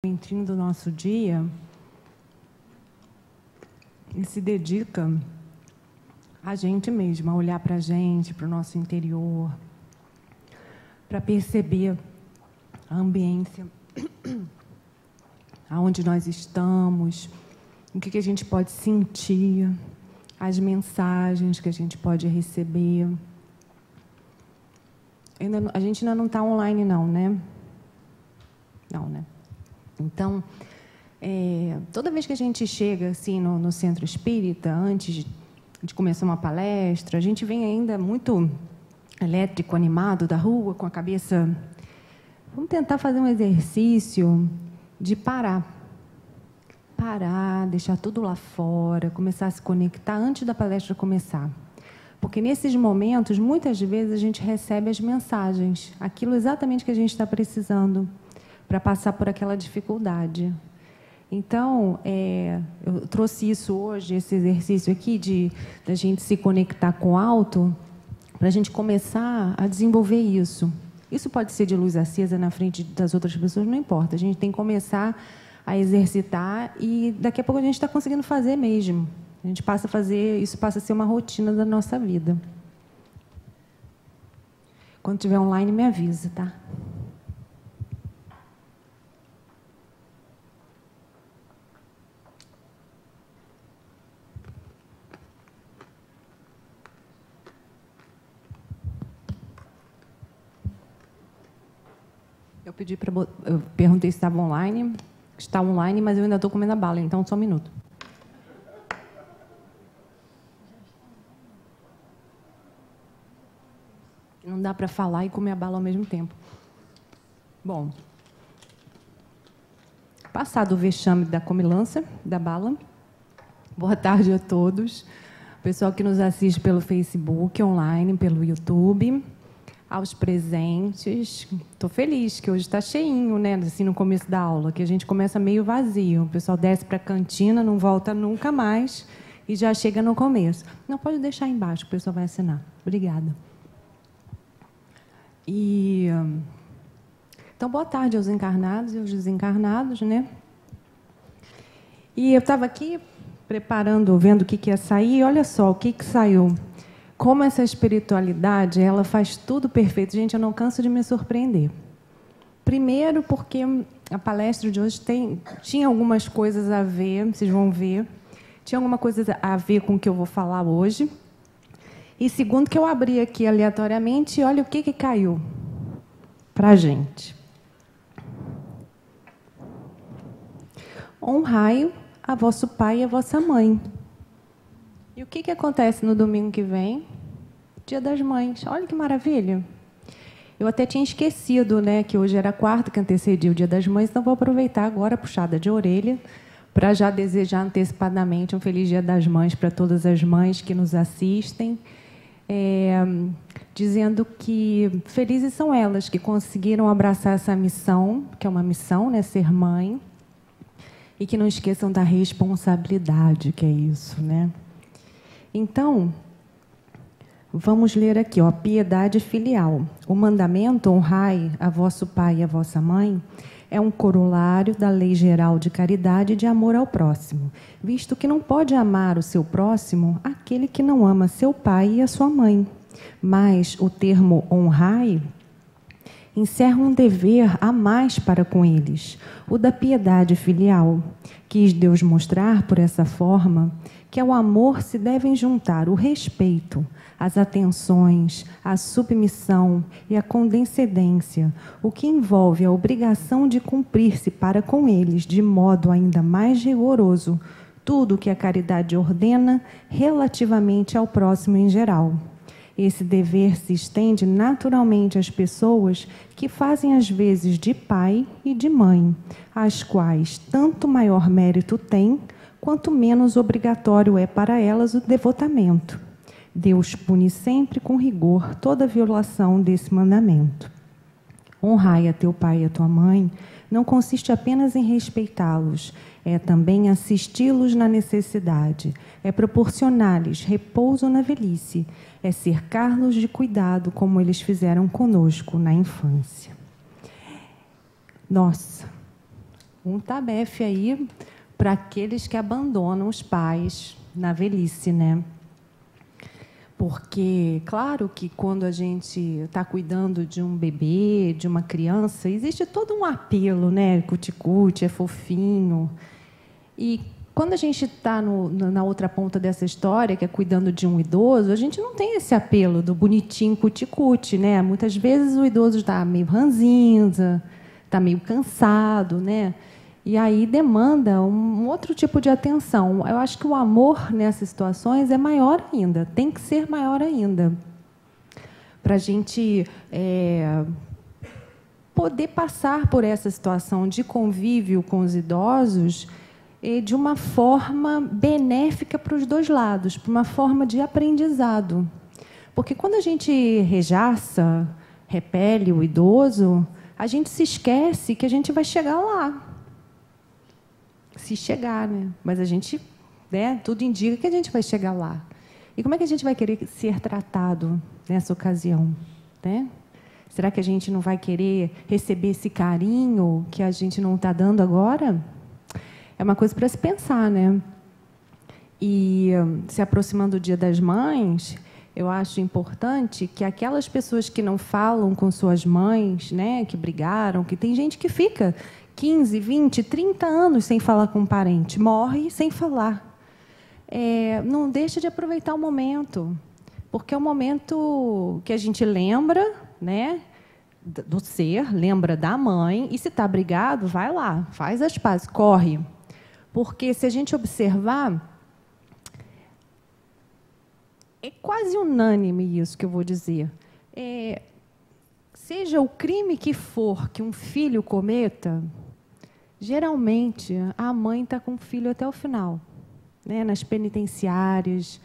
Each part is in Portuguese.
momentinho do nosso dia e se dedica a gente mesma, a olhar para a gente, para o nosso interior, para perceber a ambiência, aonde nós estamos, o que a gente pode sentir, as mensagens que a gente pode receber. A gente ainda não está online, não, né? Não, né? Então, toda vez que a gente chega assim, no centro espírita, antes de começar uma palestra, a gente vem ainda muito elétrico, animado da rua, com a cabeça... Vamos tentar fazer um exercício de parar. Parar, deixar tudo lá fora, começar a se conectar antes da palestra começar. Porque, nesses momentos, muitas vezes, a gente recebe as mensagens, aquilo exatamente que a gente está precisando para passar por aquela dificuldade. Então, eu trouxe isso hoje, esse exercício aqui, da gente se conectar com o alto, para a gente começar a desenvolver isso. Isso pode ser de luz acesa na frente das outras pessoas, não importa. A gente tem que começar a exercitar e, daqui a pouco, a gente está conseguindo fazer mesmo. A gente passa a fazer, isso passa a ser uma rotina da nossa vida. Quando tiver online, me avisa, tá? Eu perguntei se estava online. Está online, mas eu ainda estou comendo a bala, então só um minuto. Não dá para falar e comer a bala ao mesmo tempo. Bom, passado o vexame da comilança, da bala, boa tarde a todos. Pessoal que nos assiste pelo Facebook, online, pelo YouTube, aos presentes. Estou feliz que hoje está cheinho, né? Assim, no começo da aula, que a gente começa meio vazio. O pessoal desce para a cantina, não volta nunca mais e já chega no começo. Não, pode deixar aí embaixo, o pessoal vai assinar. Obrigada. Então, boa tarde aos encarnados e aos desencarnados, né? E eu estava aqui preparando, vendo o que ia sair, e olha só o que saiu. Como essa espiritualidade, ela faz tudo perfeito. Gente, eu não canso de me surpreender. Primeiro, porque a palestra de hoje tinha algumas coisas a ver, vocês vão ver, tinha alguma coisa a ver com o que eu vou falar hoje. E segundo, que eu abri aqui aleatoriamente e olha o que caiu para a gente. Honrai a vosso pai e a vossa mãe. E o que acontece no domingo que vem? Dia das Mães. Olha que maravilha. Eu até tinha esquecido, né, que hoje era quarta, que antecedia o Dia das Mães, então vou aproveitar agora, puxada de orelha, para já desejar antecipadamente um feliz Dia das Mães para todas as mães que nos assistem, dizendo que felizes são elas que conseguiram abraçar essa missão, que é uma missão, né, ser mãe, e que não esqueçam da responsabilidade, que é isso, né? Então, vamos ler aqui, ó, piedade filial. O mandamento, honrai a vosso pai e a vossa mãe, é um corolário da lei geral de caridade e de amor ao próximo, visto que não pode amar o seu próximo aquele que não ama seu pai e a sua mãe. Mas o termo honrai encerra um dever a mais para com eles, o da piedade filial. Quis Deus mostrar, por essa forma, que ao amor se devem juntar o respeito, as atenções, a submissão e a condescendência, o que envolve a obrigação de cumprir-se para com eles, de modo ainda mais rigoroso, tudo o que a caridade ordena relativamente ao próximo em geral. Esse dever se estende naturalmente às pessoas que fazem às vezes de pai e de mãe, às quais tanto maior mérito tem, quanto menos obrigatório é para elas o devotamento. Deus pune sempre com rigor toda violação desse mandamento. Honrai a teu pai e a tua mãe não consiste apenas em respeitá-los, é também assisti-los na necessidade, é proporcionar-lhes repouso na velhice, é cercá-los de cuidado como eles fizeram conosco na infância. Nossa, um tabefe aí para aqueles que abandonam os pais na velhice, né? Porque, claro que quando a gente está cuidando de um bebê, de uma criança, existe todo um apelo, né? Cuticute, é fofinho. E quando a gente está na outra ponta dessa história, que é cuidando de um idoso, a gente não tem esse apelo do bonitinho cuticute, né? Muitas vezes o idoso está meio ranzinza, está meio cansado, né? E aí demanda um outro tipo de atenção. Eu acho que o amor nessas situações é maior ainda, tem que ser maior ainda, para a gente poder passar por essa situação de convívio com os idosos de uma forma benéfica para os dois lados, para uma forma de aprendizado. Porque quando a gente rejaça, repele o idoso, a gente se esquece que a gente vai chegar lá. Se chegar, né? Mas a gente, né, tudo indica que a gente vai chegar lá. E como é que a gente vai querer ser tratado nessa ocasião, né? Será que a gente não vai querer receber esse carinho que a gente não está dando agora? É uma coisa para se pensar, né? E se aproximando do Dia das Mães, eu acho importante que aquelas pessoas que não falam com suas mães, né, que brigaram, que tem gente que fica 15, 20, 30 anos sem falar com um parente, morre sem falar. Não deixa de aproveitar o momento, porque é o momento que a gente lembra, né, do ser, lembra da mãe, e se está brigado, vai lá, faz as pazes, corre. Porque se a gente observar, é quase unânime isso que eu vou dizer. Seja o crime que for que um filho cometa, geralmente a mãe está com o filho até o final, né? Nas penitenciárias,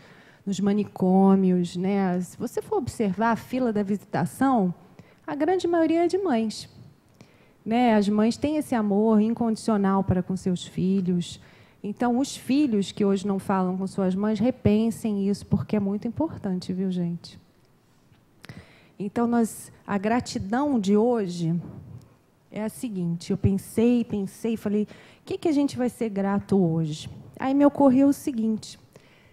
nos manicômios, né? Se você for observar a fila da visitação, a grande maioria é de mães, né? As mães têm esse amor incondicional para com seus filhos. Então, os filhos que hoje não falam com suas mães, repensem isso, porque é muito importante, viu, gente? Então, a gratidão de hoje é a seguinte: eu pensei, falei, o que a gente vai ser grato hoje? Aí me ocorreu o seguinte: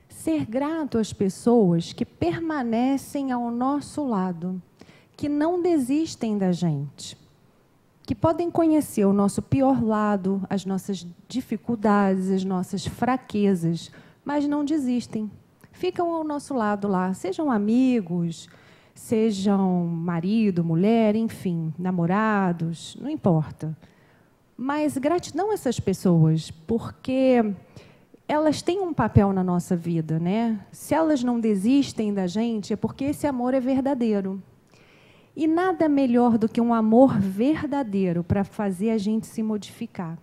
ser grato às pessoas que permanecem ao nosso lado, que não desistem da gente, que podem conhecer o nosso pior lado, as nossas dificuldades, as nossas fraquezas, mas não desistem. Ficam ao nosso lado lá, sejam amigos, sejam marido, mulher, enfim, namorados, não importa. Mas gratidão a essas pessoas, porque elas têm um papel na nossa vida, né? Se elas não desistem da gente, é porque esse amor é verdadeiro. E nada melhor do que um amor verdadeiro para fazer a gente se modificar.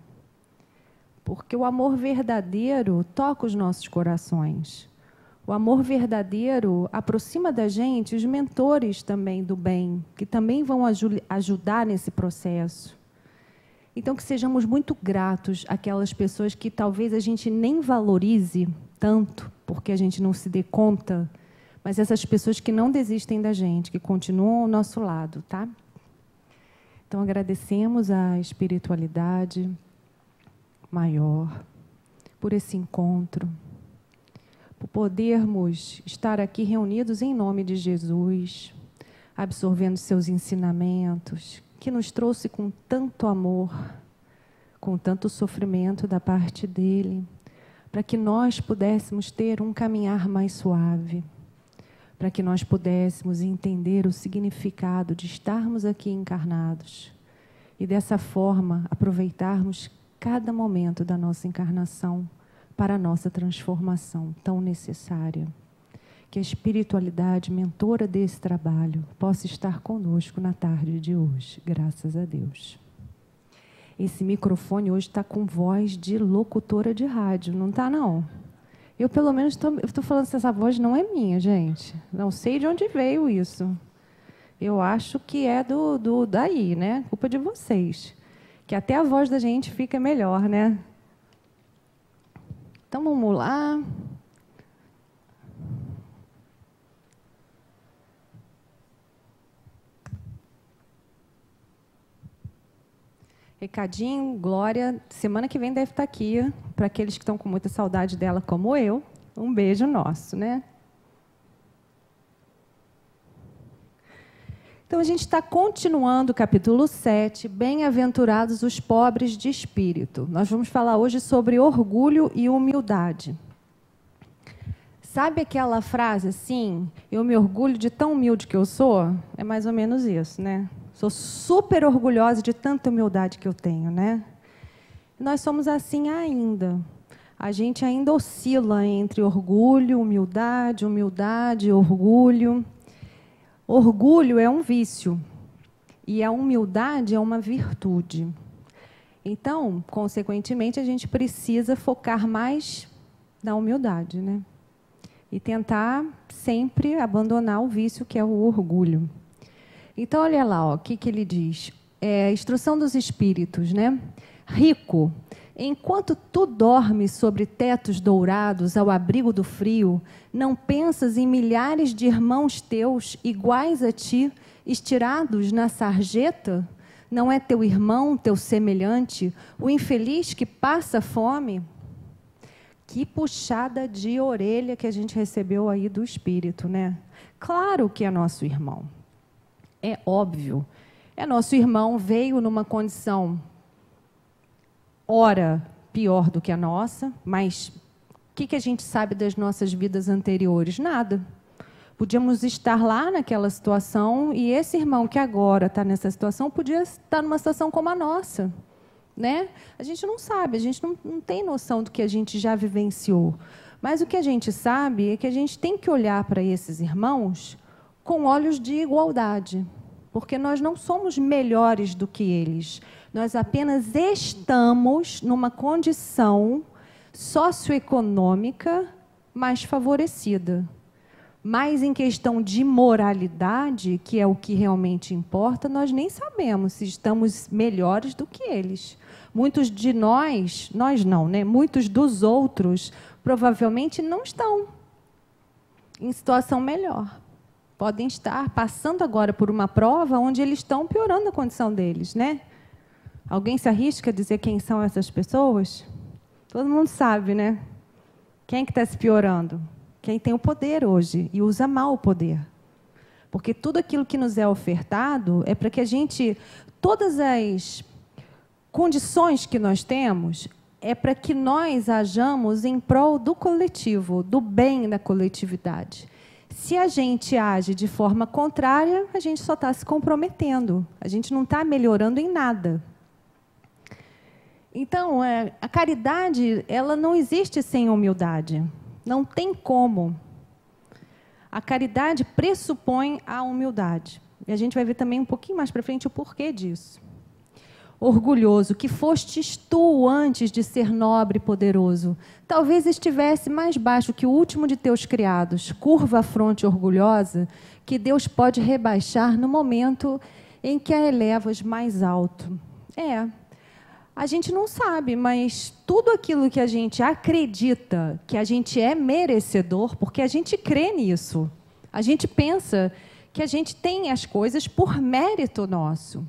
Porque o amor verdadeiro toca os nossos corações. O amor verdadeiro aproxima da gente os mentores também do bem, que também vão ajudar nesse processo. Então, que sejamos muito gratos àquelas pessoas que talvez a gente nem valorize tanto, porque a gente não se dê conta, mas essas pessoas que não desistem da gente, que continuam ao nosso lado, tá? Então, agradecemos a espiritualidade maior por esse encontro, por podermos estar aqui reunidos em nome de Jesus, absorvendo seus ensinamentos, que nos trouxe com tanto amor, com tanto sofrimento da parte dele, para que nós pudéssemos ter um caminhar mais suave, para que nós pudéssemos entender o significado de estarmos aqui encarnados e, dessa forma, aproveitarmos cada momento da nossa encarnação para a nossa transformação tão necessária. Que a espiritualidade mentora desse trabalho possa estar conosco na tarde de hoje, graças a Deus. Esse microfone hoje está com voz de locutora de rádio, não está, não? Eu, pelo menos, estou falando que essa voz não é minha, gente. Não sei de onde veio isso. Eu acho que é daí, né? Culpa de vocês. Que até a voz da gente fica melhor, né? Então, vamos lá. Recadinho, Glória, semana que vem deve estar aqui, para aqueles que estão com muita saudade dela, como eu. Um beijo nosso, né? Então, a gente está continuando o capítulo 7, Bem-aventurados os pobres de espírito. Nós vamos falar hoje sobre orgulho e humildade. Sabe aquela frase assim, eu me orgulho de tão humilde que eu sou? É mais ou menos isso, né? Sou super orgulhosa de tanta humildade que eu tenho, né? Nós somos assim ainda. A gente ainda oscila entre orgulho, humildade, orgulho. Orgulho é um vício e a humildade é uma virtude. Então, consequentemente, a gente precisa focar mais na humildade, né? E tentar sempre abandonar o vício que é o orgulho. Então, olha lá, ó, o que ele diz. Instrução dos espíritos, né? Rico, enquanto tu dormes sobre tetos dourados ao abrigo do frio, não pensas em milhares de irmãos teus iguais a ti, estirados na sarjeta? Não é teu irmão, teu semelhante, o infeliz que passa fome? Que puxada de orelha que a gente recebeu aí do Espírito, né? Claro que é nosso irmão. É óbvio. É nosso irmão, veio numa condição, ora, pior do que a nossa, mas o que a gente sabe das nossas vidas anteriores? Nada. Podíamos estar lá naquela situação e esse irmão que agora está nessa situação podia estar numa situação como a nossa. Né? A gente não sabe, a gente não tem noção do que a gente já vivenciou. Mas o que a gente sabe é que a gente tem que olhar para esses irmãos com olhos de igualdade, porque nós não somos melhores do que eles. Nós apenas estamos numa condição socioeconômica mais favorecida. Mas em questão de moralidade, que é o que realmente importa, nós nem sabemos se estamos melhores do que eles. Muitos de nós não, né? Muitos dos outros provavelmente não estão em situação melhor. Podem estar passando agora por uma prova onde eles estão piorando a condição deles, né? Alguém se arrisca a dizer quem são essas pessoas? Todo mundo sabe, né? Quem que está se piorando? Quem tem o poder hoje e usa mal o poder. Porque tudo aquilo que nos é ofertado é para que a gente, todas as condições que nós temos, é para que nós hajamos em prol do coletivo, do bem da coletividade. Se a gente age de forma contrária, a gente só está se comprometendo. A gente não está melhorando em nada. Então, a caridade, ela não existe sem humildade. Não tem como. A caridade pressupõe a humildade. E a gente vai ver também um pouquinho mais para frente o porquê disso. Orgulhoso, que fostes tu antes de ser nobre e poderoso. Talvez estivesse mais baixo que o último de teus criados, curva a fronte orgulhosa, que Deus pode rebaixar no momento em que a elevas mais alto. A gente não sabe, mas tudo aquilo que a gente acredita que a gente é merecedor, porque a gente crê nisso. A gente pensa que a gente tem as coisas por mérito nosso.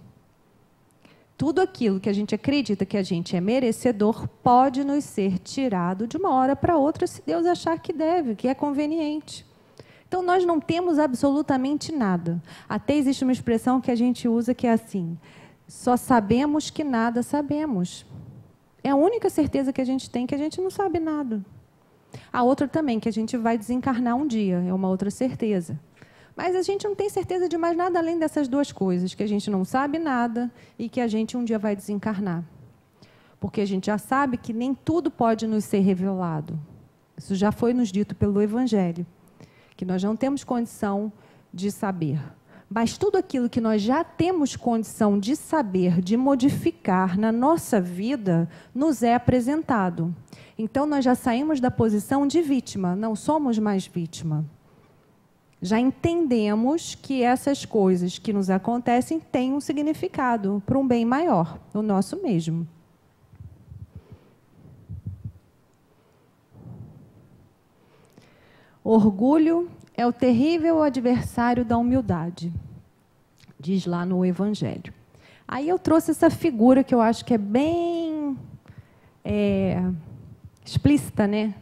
Tudo aquilo que a gente acredita que a gente é merecedor pode nos ser tirado de uma hora para outra, se Deus achar que deve, que é conveniente. Então, nós não temos absolutamente nada. Até existe uma expressão que a gente usa que é assim: só sabemos que nada sabemos. É a única certeza que a gente tem, que a gente não sabe nada. A outra também, que a gente vai desencarnar um dia, é uma outra certeza. Mas a gente não tem certeza de mais nada além dessas duas coisas, que a gente não sabe nada e que a gente um dia vai desencarnar. Porque a gente já sabe que nem tudo pode nos ser revelado. Isso já foi nos dito pelo Evangelho, que nós não temos condição de saber. Mas tudo aquilo que nós já temos condição de saber, de modificar na nossa vida, nos é apresentado. Então, nós já saímos da posição de vítima, não somos mais vítima. Já entendemos que essas coisas que nos acontecem têm um significado para um bem maior, o nosso mesmo. Orgulho é o terrível adversário da humildade, diz lá no Evangelho. Aí eu trouxe essa figura que eu acho que é bem explícita, né?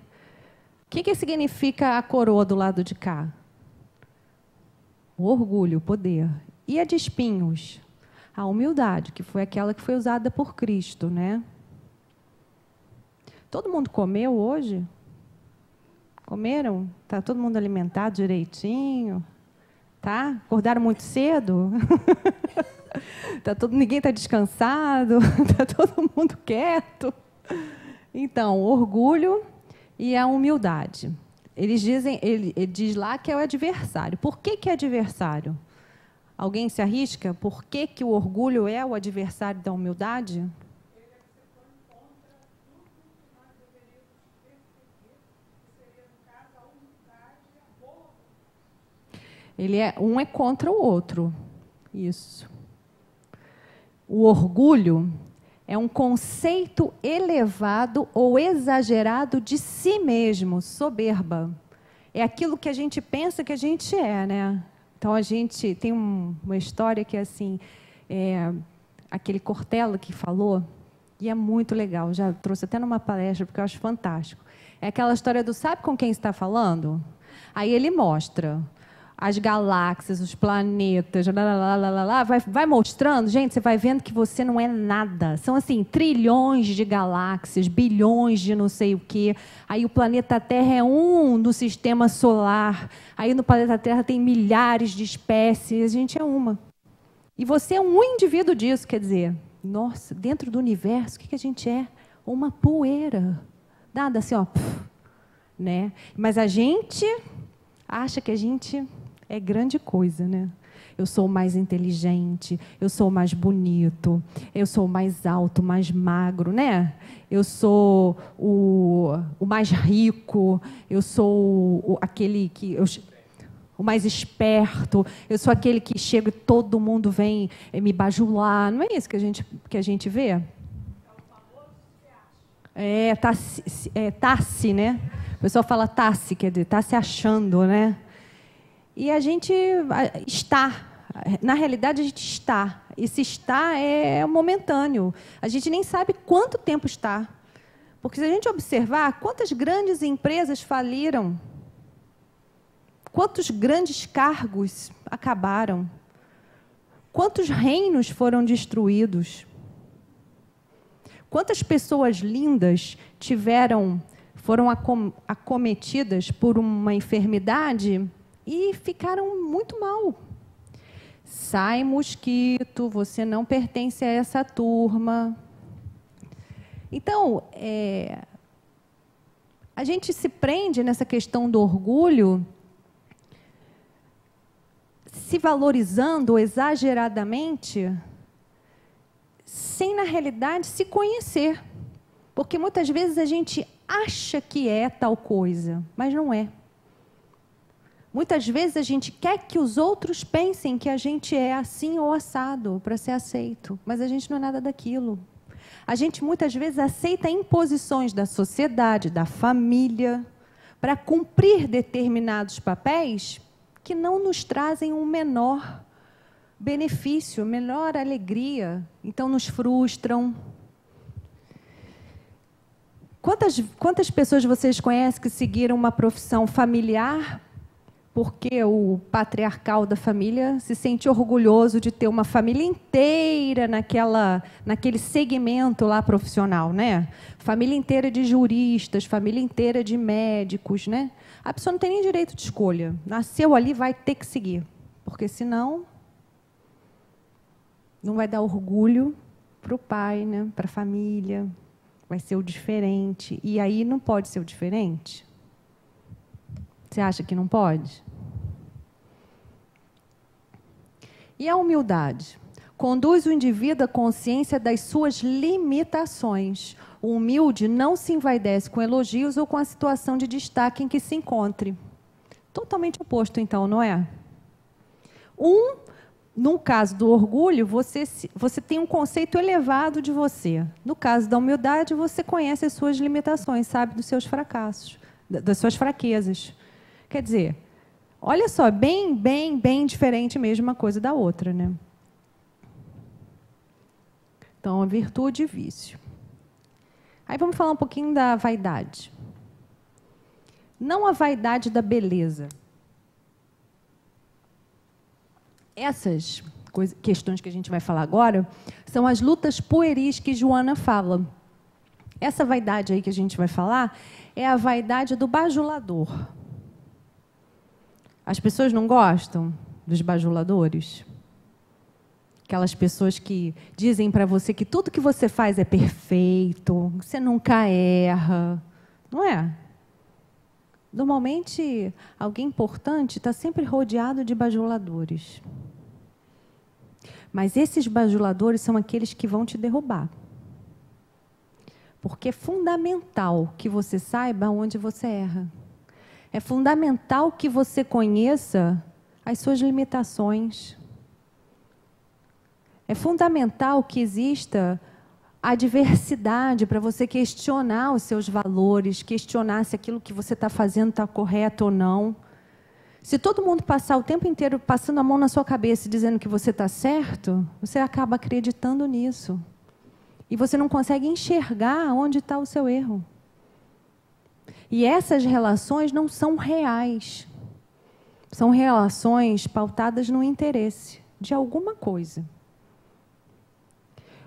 O que significa a coroa do lado de cá? O orgulho, o poder. E a de espinhos? A humildade, que foi aquela que foi usada por Cristo, né? Todo mundo comeu hoje? Comeram? Está todo mundo alimentado direitinho? Tá? Acordaram muito cedo? Ninguém está descansado? Está todo mundo quieto? Então, o orgulho e a humildade. Eles dizem, ele diz lá que é o adversário. Por que é adversário? Alguém se arrisca? Por que o orgulho é o adversário da humildade? Um é contra o outro. Isso. O orgulho é um conceito elevado ou exagerado de si mesmo, soberba. É aquilo que a gente pensa que a gente é, né? Então, a gente tem uma história que é assim, aquele Cortella que falou, e é muito legal, já trouxe até numa palestra, porque eu acho fantástico. É aquela história do sabe com quem está falando? Aí ele mostra as galáxias, os planetas, vai mostrando, gente, você vai vendo que você não é nada. São, assim, trilhões de galáxias, bilhões de não sei o quê. Aí o planeta Terra é um no sistema solar. Aí no planeta Terra tem milhares de espécies, a gente é uma. E você é um indivíduo disso, quer dizer, nossa, dentro do universo, o que a gente é? Uma poeira. Nada assim, ó, né? Mas a gente acha que a gente é grande coisa, né? Eu sou o mais inteligente, eu sou o mais bonito, eu sou o mais alto, mais magro, né? Eu sou o mais rico, eu sou aquele que... o mais esperto, eu sou aquele que chega e todo mundo vem me bajular. Não é isso que a gente vê? Tá-se, né? O pessoal fala tá-se, quer dizer, tá se achando, né? E a gente está. Na realidade, a gente está. Esse estar é momentâneo. A gente nem sabe quanto tempo está. Porque se a gente observar, quantas grandes empresas faliram, quantos grandes cargos acabaram, quantos reinos foram destruídos, quantas pessoas lindas foram acometidas por uma enfermidade e ficaram muito mal. Sai, mosquito, você não pertence a essa turma. Então, a gente se prende nessa questão do orgulho, se valorizando exageradamente, sem, na realidade, se conhecer. Porque muitas vezes a gente acha que é tal coisa, mas não é. Muitas vezes a gente quer que os outros pensem que a gente é assim ou assado para ser aceito, mas a gente não é nada daquilo. A gente muitas vezes aceita imposições da sociedade, da família, para cumprir determinados papéis que não nos trazem um menor benefício, menor alegria, então nos frustram. Quantas pessoas vocês conhecem que seguiram uma profissão familiar porque o patriarcal da família se sente orgulhoso de ter uma família inteira naquele segmento lá profissional, né? Família inteira de juristas, família inteira de médicos, né? A pessoa não tem nem direito de escolha. Nasceu ali, vai ter que seguir, porque senão não vai dar orgulho para o pai, né? Para a família. Vai ser o diferente. E aí não pode ser o diferente? Você acha que não pode? E a humildade? Conduz o indivíduo à consciência das suas limitações. O humilde não se envaidece com elogios ou com a situação de destaque em que se encontre. Totalmente oposto, então, não é? No caso do orgulho, você tem um conceito elevado de você. No caso da humildade, você conhece as suas limitações, sabe dos seus fracassos, das suas fraquezas. Quer dizer, olha só, bem diferente mesmo uma coisa da outra, né? Então, a virtude e vício. Aí vamos falar um pouquinho da vaidade. Não a vaidade da beleza. Essas questões que a gente vai falar agora são as lutas pueris que Joana fala. Essa vaidade aí que a gente vai falar é a vaidade do bajulador. As pessoas não gostam dos bajuladores? Aquelas pessoas que dizem para você que tudo que você faz é perfeito, você nunca erra, não é? Normalmente, alguém importante está sempre rodeado de bajuladores. Mas esses bajuladores são aqueles que vão te derrubar. Porque é fundamental que você saiba onde você erra. É fundamental que você conheça as suas limitações. É fundamental que exista a diversidade para você questionar os seus valores, questionar se aquilo que você está fazendo está correto ou não. Se todo mundo passar o tempo inteiro passando a mão na sua cabeça e dizendo que você está certo, você acaba acreditando nisso. E você não consegue enxergar onde está o seu erro. E essas relações não são reais. São relações pautadas no interesse de alguma coisa.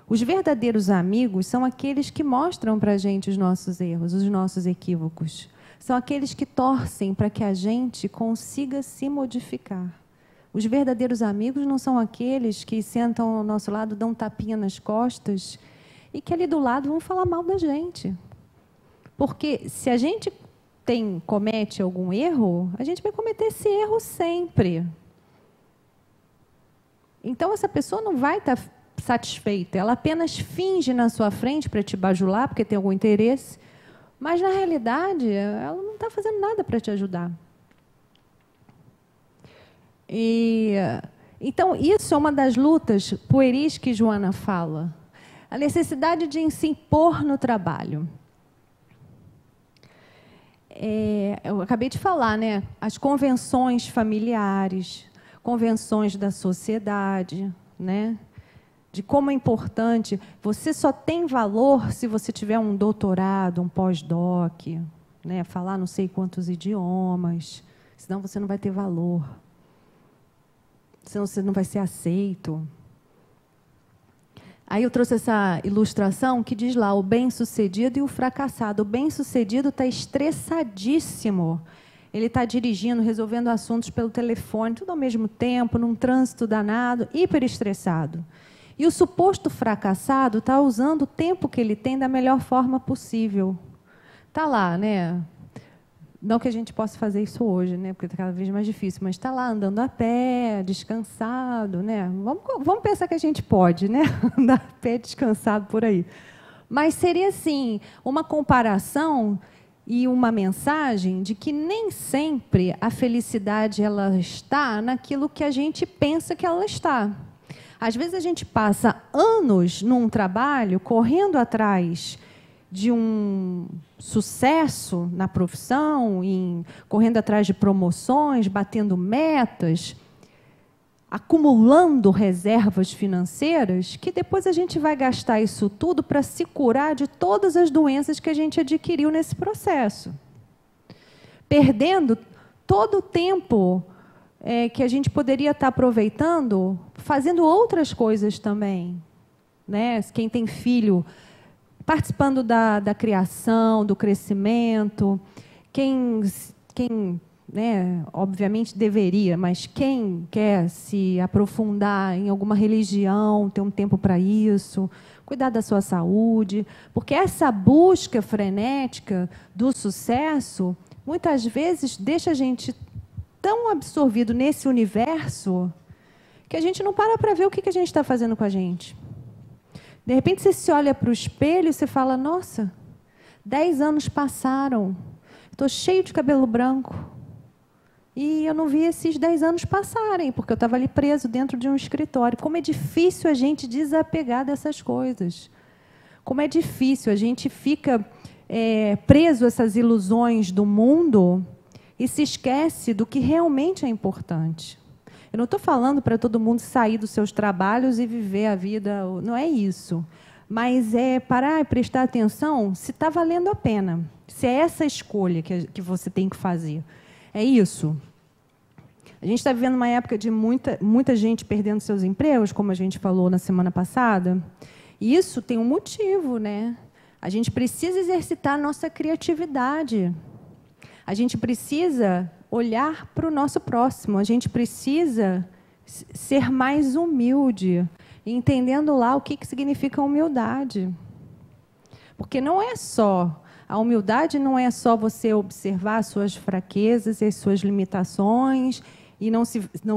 Os verdadeiros amigos são aqueles que mostram para a gente os nossos erros, os nossos equívocos. São aqueles que torcem para que a gente consiga se modificar. Os verdadeiros amigos não são aqueles que sentam ao nosso lado, dão um tapinha nas costas e que ali do lado vão falar mal da gente. Porque se a gente comete algum erro, a gente vai cometer esse erro sempre. Então, essa pessoa não vai estar satisfeita. Ela apenas finge na sua frente para te bajular, porque tem algum interesse, mas, na realidade, ela não está fazendo nada para te ajudar. Então, isso é uma das lutas pueris que Joana fala. A necessidade de se impor no trabalho. Eu acabei de falar, né? As convenções familiares, convenções da sociedade, né? De como é importante. Você só tem valor se você tiver um doutorado, um pós-doc, né? Falar não sei quantos idiomas, senão você não vai ter valor. Senão você não vai ser aceito. Aí eu trouxe essa ilustração que diz lá o bem-sucedido e o fracassado. O bem-sucedido está estressadíssimo. Ele está dirigindo, resolvendo assuntos pelo telefone, tudo ao mesmo tempo, num trânsito danado, hiper estressado. E o suposto fracassado está usando o tempo que ele tem da melhor forma possível. Está lá, né? Não que a gente possa fazer isso hoje, né? Porque está cada vez mais difícil, mas está lá andando a pé, descansado, né? Vamos pensar que a gente pode, né? Andar a pé descansado por aí. Mas seria, assim, uma comparação e uma mensagem de que nem sempre a felicidade ela está naquilo que a gente pensa que ela está. Às vezes a gente passa anos num trabalho correndo atrás de um sucesso na profissão, correndo atrás de promoções, batendo metas, acumulando reservas financeiras, que depois a gente vai gastar isso tudo para se curar de todas as doenças que a gente adquiriu nesse processo. Perdendo todo o tempo que a gente poderia estar aproveitando, fazendo outras coisas também. Né? Quem tem filho, participando da criação, do crescimento, quem né, obviamente deveria, mas quem quer se aprofundar em alguma religião, ter um tempo para isso, cuidar da sua saúde, porque essa busca frenética do sucesso, muitas vezes deixa a gente tão absorvido nesse universo que a gente não para ver o que a gente está fazendo com a gente. De repente, você se olha para o espelho e você fala, nossa, 10 anos passaram, estou cheio de cabelo branco. E eu não vi esses 10 anos passarem, porque eu estava ali preso dentro de um escritório. Como é difícil a gente desapegar dessas coisas. Como é difícil, a gente fica preso a essas ilusões do mundo e se esquece do que realmente é importante. Eu não estou falando para todo mundo sair dos seus trabalhos e viver a vida, não é isso. Mas é parar e prestar atenção se está valendo a pena, se é essa escolha que você tem que fazer. É isso. A gente está vivendo uma época de muita gente perdendo seus empregos, como a gente falou na semana passada. E isso tem um motivo, né? A gente precisa exercitar a nossa criatividade. A gente precisa olhar para o nosso próximo. A gente precisa ser mais humilde, entendendo lá o que significa humildade. Porque não é só... A humildade não é só você observar as suas fraquezas e as suas limitações e não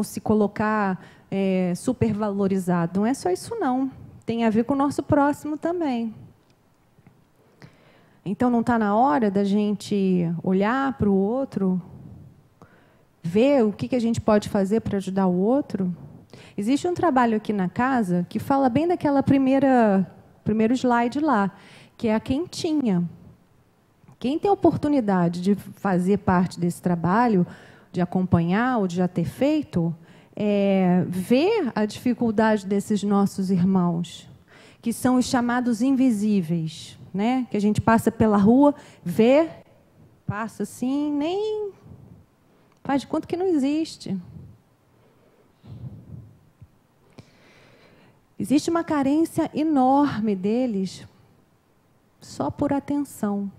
se colocar supervalorizado. Não é só isso, não. Tem a ver com o nosso próximo também. Então, não está na hora da gente olhar para o outro, ver o que a gente pode fazer para ajudar o outro? Existe um trabalho aqui na casa que fala bem daquela primeiro slide lá, que é a quentinha. Quem tem a oportunidade de fazer parte desse trabalho, de acompanhar ou de já ter feito, ver a dificuldade desses nossos irmãos, que são os chamados invisíveis, né? Que a gente passa pela rua, vê, passa assim, nem faz de conta que não existe. Existe uma carência enorme deles só por atenção.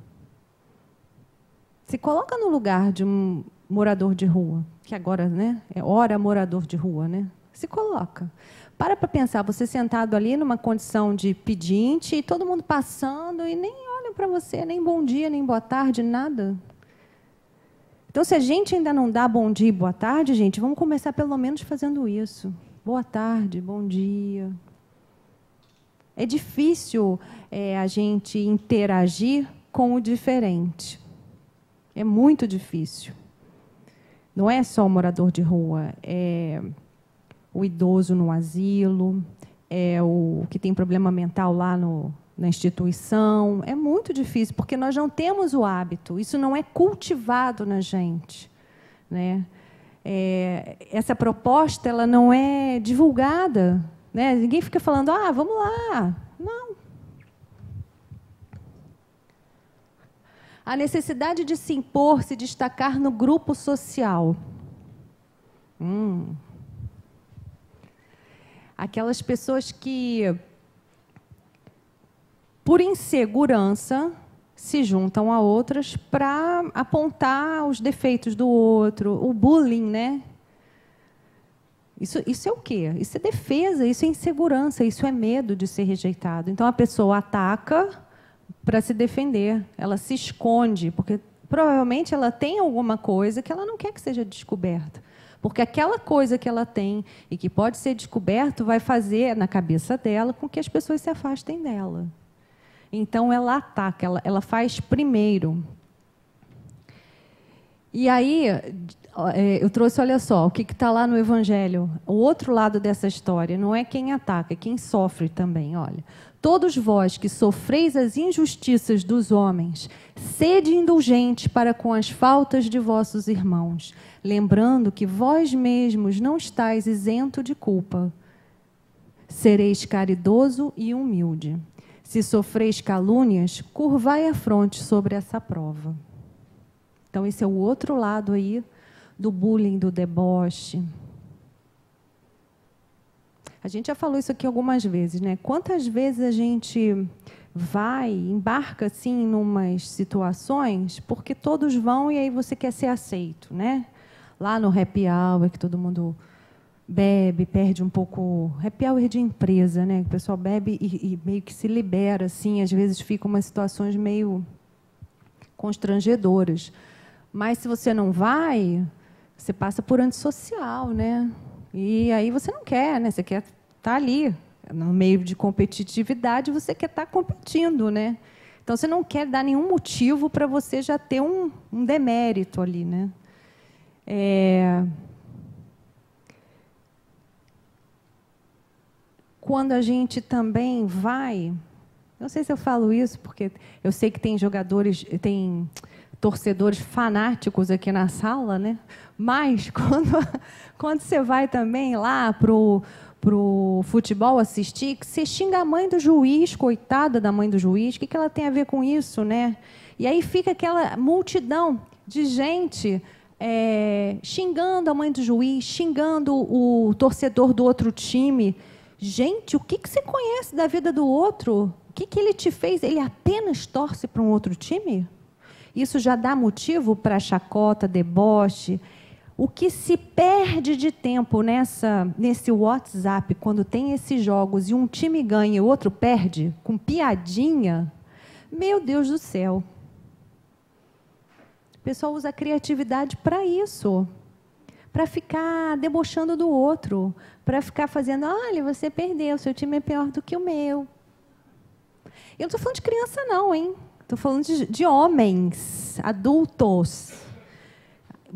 Se coloca no lugar de um morador de rua, que agora, né, é ora morador de rua, né? Se coloca. Para pensar, você sentado ali numa condição de pedinte, e todo mundo passando, e nem olham para você, nem bom dia, nem boa tarde, nada. Então, se a gente ainda não dá bom dia e boa tarde, gente, vamos começar pelo menos fazendo isso. Boa tarde, bom dia. É difícil a gente interagir com o diferente. É muito difícil. Não é só o morador de rua, é o idoso no asilo, é o que tem problema mental lá na instituição. É muito difícil, porque nós não temos o hábito, isso não é cultivado na gente, né? Essa proposta ela não é divulgada, né? Ninguém fica falando, vamos lá. Não. A necessidade de se impor, se destacar no grupo social. Aquelas pessoas que, por insegurança, se juntam a outras para apontar os defeitos do outro, o bullying, né? Isso é o quê? Isso é defesa, isso é insegurança, isso é medo de ser rejeitado. Então, a pessoa ataca para se defender, ela se esconde, porque provavelmente ela tem alguma coisa que ela não quer que seja descoberta. Porque aquela coisa que ela tem e que pode ser descoberto vai fazer, na cabeça dela, com que as pessoas se afastem dela. Então, ela ataca, ela faz primeiro. E aí, eu trouxe, olha só, o que está lá no Evangelho. O outro lado dessa história não é quem ataca, é quem sofre também. Olha, todos vós que sofreis as injustiças dos homens, sede indulgentes para com as faltas de vossos irmãos, lembrando que vós mesmos não estáis isento de culpa. Sereis caridoso e humilde. Se sofreis calúnias, curvai a fronte sobre essa prova. Então, esse é o outro lado aí do bullying, do deboche. A gente já falou isso aqui algumas vezes, né? Quantas vezes a gente embarca assim em umas situações porque todos vão e aí você quer ser aceito, né? Lá no happy hour, que todo mundo bebe, perde um pouco... Happy hour de empresa, né? O pessoal bebe e meio que se libera, assim, às vezes ficam umas situações meio constrangedoras. Mas se você não vai, você passa por antissocial, né? E aí você não quer, né? Você quer estar ali, no meio de competitividade, você quer estar competindo, né? Então, você não quer dar nenhum motivo para você já ter um demérito ali, né? Quando a gente também vai... Não sei se eu falo isso, porque eu sei que tem tem torcedores fanáticos aqui na sala, né? Mas quando você vai também lá para o pro futebol assistir, que você xinga a mãe do juiz, coitada da mãe do juiz, o que ela tem a ver com isso, né? E aí fica aquela multidão de gente xingando a mãe do juiz, xingando o torcedor do outro time. Gente, o que você conhece da vida do outro? O que ele te fez? Ele apenas torce para um outro time? Isso já dá motivo para chacota, deboche. O que se perde de tempo nesse WhatsApp, quando tem esses jogos e um time ganha e o outro perde, com piadinha, meu Deus do céu. O pessoal usa a criatividade para isso, para ficar debochando do outro, para ficar fazendo, olha, você perdeu, seu time é pior do que o meu. Eu não estou falando de criança não, hein? Estou falando de homens, adultos.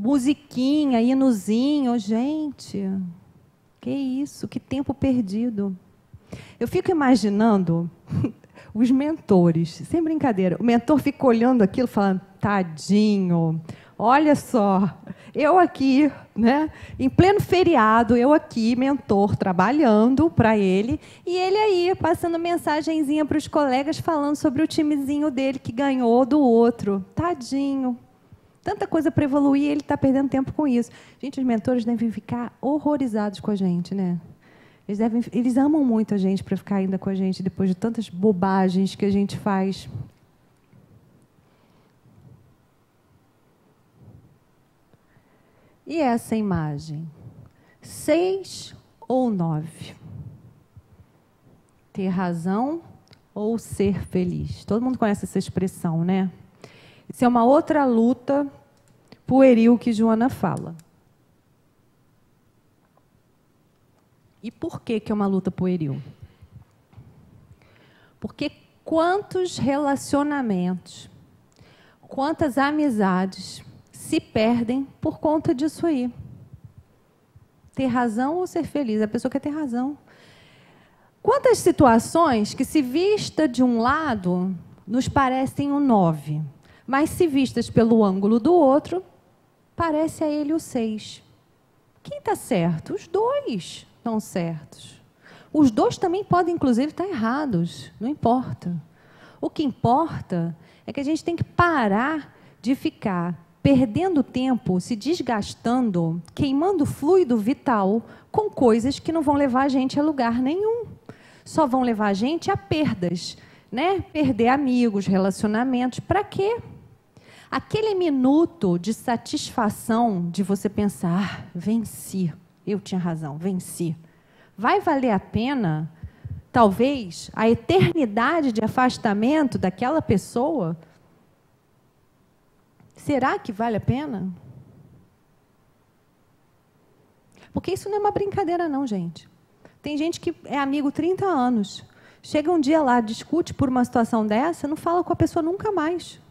Musiquinha, hinozinho, gente, que isso, que tempo perdido. Eu fico imaginando os mentores, sem brincadeira, o mentor fica olhando aquilo falando, tadinho, olha só, eu aqui, né, em pleno feriado, eu aqui, mentor, trabalhando para ele, e ele aí, passando mensagenzinha para os colegas, falando sobre o timezinho dele que ganhou do outro, tadinho. Tanta coisa para evoluir, ele está perdendo tempo com isso. Gente, os mentores devem ficar horrorizados com a gente, né? Eles amam muito a gente para ficar ainda com a gente depois de tantas bobagens que a gente faz. E essa imagem? 6 ou 9? Ter razão ou ser feliz? Todo mundo conhece essa expressão, né? Isso é uma outra luta pueril que Joana fala. E por que é uma luta pueril? Porque quantos relacionamentos, quantas amizades se perdem por conta disso aí? Ter razão ou ser feliz? A pessoa quer ter razão. Quantas situações que, se vista de um lado, nos parecem um 9, mas, se vistas pelo ângulo do outro, parece a ele o 6. Quem está certo? Os dois estão certos. Os dois também podem, inclusive, estar errados. Não importa. O que importa é que a gente tem que parar de ficar perdendo tempo, se desgastando, queimando fluido vital com coisas que não vão levar a gente a lugar nenhum. Só vão levar a gente a perdas, né? Perder amigos, relacionamentos. Para quê? Aquele minuto de satisfação de você pensar, venci, eu tinha razão, venci. Vai valer a pena, talvez, a eternidade de afastamento daquela pessoa? Será que vale a pena? Porque isso não é uma brincadeira não, gente. Tem gente que é amigo 30 anos. Chega um dia lá, discute por uma situação dessa, não fala com a pessoa nunca mais.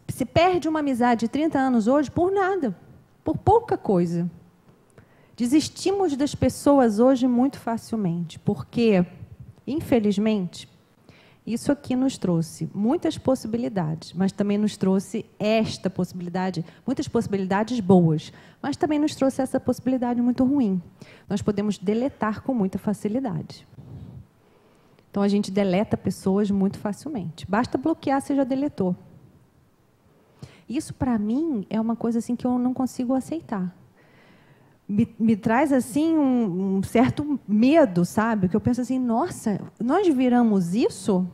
Se perde uma amizade de 30 anos hoje por nada, por pouca coisa. Desistimos das pessoas hoje muito facilmente, porque, infelizmente, isso aqui nos trouxe muitas possibilidades, mas também nos trouxe esta possibilidade, muitas possibilidades boas, mas também nos trouxe essa possibilidade muito ruim. Nós podemos deletar com muita facilidade. Então, a gente deleta pessoas muito facilmente. Basta bloquear, você já deletou. Isso, para mim, é uma coisa assim, que eu não consigo aceitar. Me traz assim um certo medo, sabe? Que eu penso assim, nossa, nós viramos isso?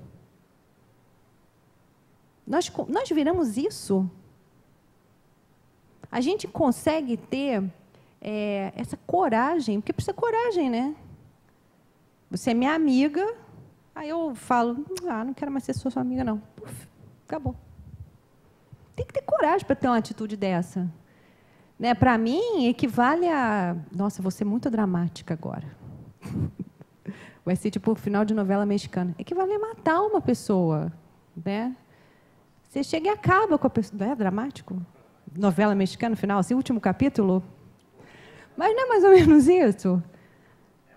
Nós viramos isso? A gente consegue ter essa coragem, porque precisa coragem, né? Você é minha amiga, aí eu falo, não quero mais ser sua amiga, não. Puf, acabou. Tem que ter coragem para ter uma atitude dessa. Né? Para mim, equivale a... Nossa, vou ser muito dramática agora. Vai ser tipo o final de novela mexicana. Equivale a matar uma pessoa. Né? Você chega e acaba com a pessoa. Não é dramático? Novela mexicana, no final, assim, último capítulo. Mas não é mais ou menos isso?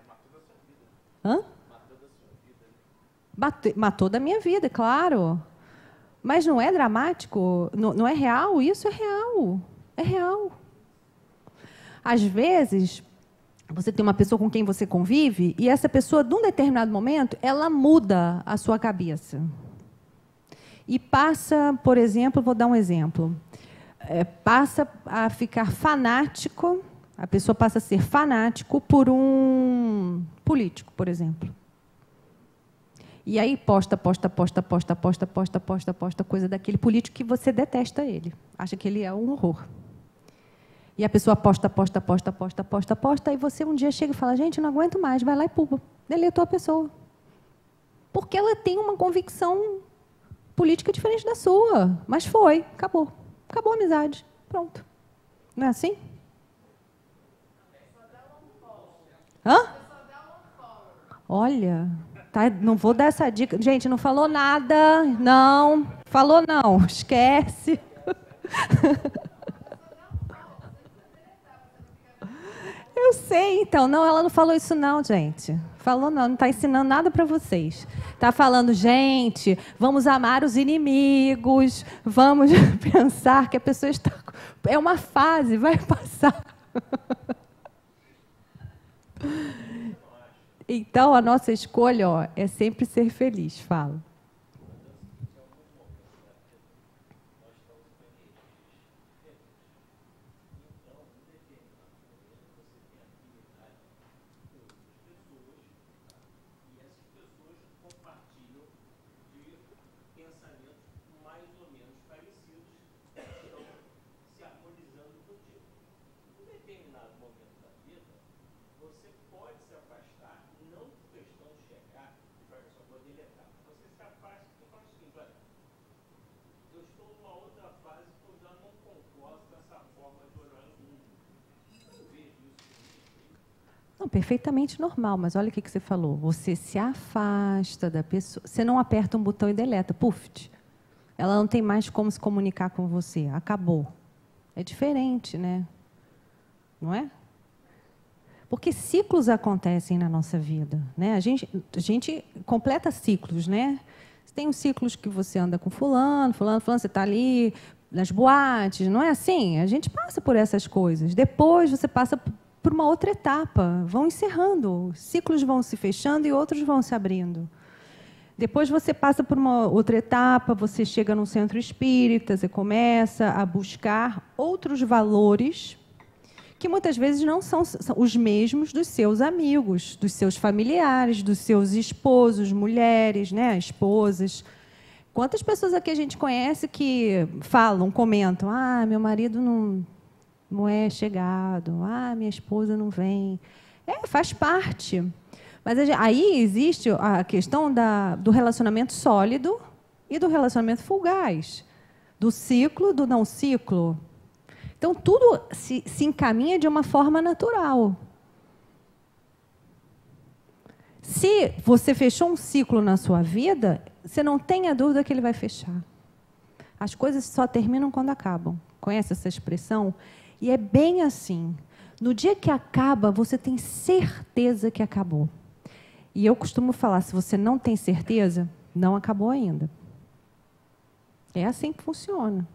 Matou da sua vida. Hã? Matou da sua vida. Matou da minha vida, claro. Mas não é dramático? Não é real? Isso é real. É real. Às vezes, Você tem uma pessoa com quem você convive e essa pessoa, num determinado momento, ela muda a sua cabeça. E passa, por exemplo, vou dar um exemplo, passa a ficar fanático, a pessoa passa a ser fanático por um político, por exemplo. E aí posta coisa daquele político que você detesta ele, acha que ele é um horror. E a pessoa posta, e você um dia chega e fala, gente, não aguento mais, vai lá e pula, deletou a pessoa. Porque ela tem uma convicção política diferente da sua, mas acabou a amizade, pronto. Não é assim? Hã? Olha, tá, não vou dar essa dica. Gente, não falou nada, não, esquece. Eu sei, então. Não, ela não falou isso não, gente. Falou não está ensinando nada para vocês. Está falando, gente, vamos amar os inimigos, vamos pensar que a pessoa está... É uma fase, vai passar. Então, a nossa escolha, ó, é sempre ser feliz, fala. Não, perfeitamente normal, mas olha o que você falou. Você se afasta da pessoa. Você não aperta um botão e deleta. Puf! Ela não tem mais como se comunicar com você. Acabou. É diferente, né? Não é? Porque ciclos acontecem na nossa vida, né? A gente completa ciclos, né? Tem os ciclos que você anda com fulano, você está ali nas boates, não é assim? A gente passa por essas coisas. Depois você passa por uma outra etapa, vão encerrando, ciclos vão se fechando e outros vão se abrindo. Depois você passa por uma outra etapa, você chega num centro espírita, você começa a buscar outros valores que muitas vezes não são os mesmos dos seus amigos, dos seus familiares, dos seus esposos, mulheres, né, esposas. Quantas pessoas aqui a gente conhece que falam, comentam, meu marido não é chegado, minha esposa não vem. Faz parte. Mas aí existe a questão do relacionamento sólido e do relacionamento fugaz, do ciclo, do não ciclo. Então, tudo se encaminha de uma forma natural. Se você fechou um ciclo na sua vida, você não tenha dúvida que ele vai fechar. As coisas só terminam quando acabam. Conhece essa expressão? E é bem assim. No dia que acaba, você tem certeza que acabou. E eu costumo falar, se você não tem certeza, não acabou ainda. É assim que funciona.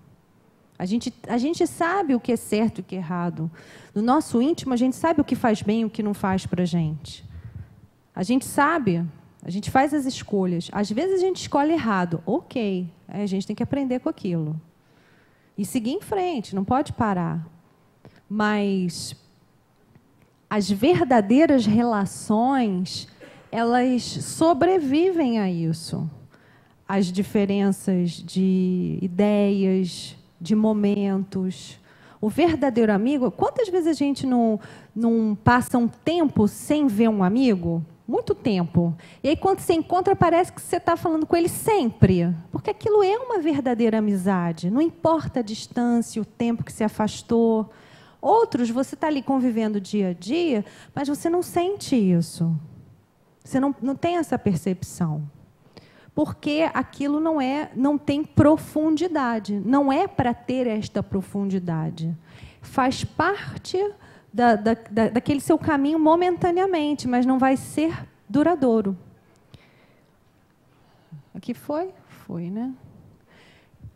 A gente sabe o que é certo e o que é errado. No nosso íntimo, a gente sabe o que faz bem e o que não faz para a gente. A gente sabe, a gente faz as escolhas. Às vezes, a gente escolhe errado. Ok, a gente tem que aprender com aquilo. E seguir em frente, não pode parar. Mas as verdadeiras relações, elas sobrevivem a isso. As diferenças de ideias, de momentos. O verdadeiro amigo... Quantas vezes a gente não passa um tempo sem ver um amigo? Muito tempo. E aí, quando você encontra, parece que você está falando com ele sempre. Porque aquilo é uma verdadeira amizade. Não importa a distância, o tempo que se afastou. Outros, você está ali convivendo dia a dia, mas você não sente isso. Você não tem essa percepção. Porque aquilo não tem profundidade. Não é para ter esta profundidade. Faz parte daquele seu caminho momentaneamente, mas não vai ser duradouro. Aqui foi? Foi, né?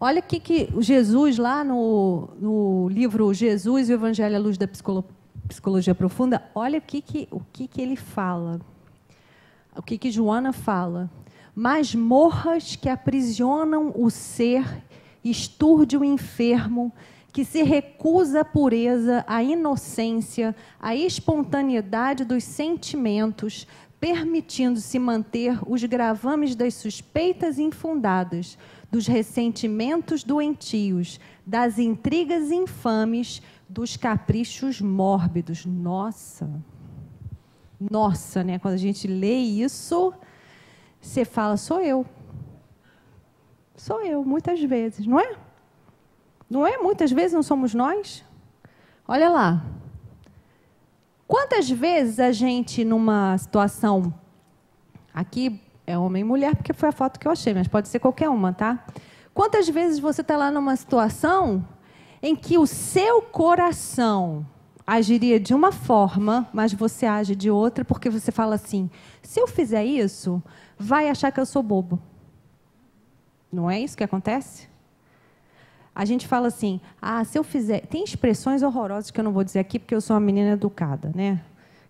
Olha o que Jesus, lá no livro Jesus e o Evangelho à Luz da psicologia profunda, olha o que ele fala. O que Joana fala. Masmorras que aprisionam o ser, esturde o enfermo, que se recusa a pureza, a inocência, a espontaneidade dos sentimentos, permitindo-se manter os gravames das suspeitas infundadas, dos ressentimentos doentios, das intrigas infames, dos caprichos mórbidos. Nossa, né? Quando a gente lê isso, você fala, sou eu. Sou eu, muitas vezes, não é? Não é? Muitas vezes não somos nós? Olha lá. Quantas vezes a gente, numa situação... Aqui é homem e mulher, porque foi a foto que eu achei, mas pode ser qualquer uma, tá? Quantas vezes você está lá numa situação em que o seu coração agiria de uma forma, mas você age de outra, porque você fala assim, se eu fizer isso, vai achar que eu sou bobo. Não é isso que acontece? A gente fala assim, se eu fizer... Tem expressões horrorosas que eu não vou dizer aqui, porque eu sou uma menina educada, né?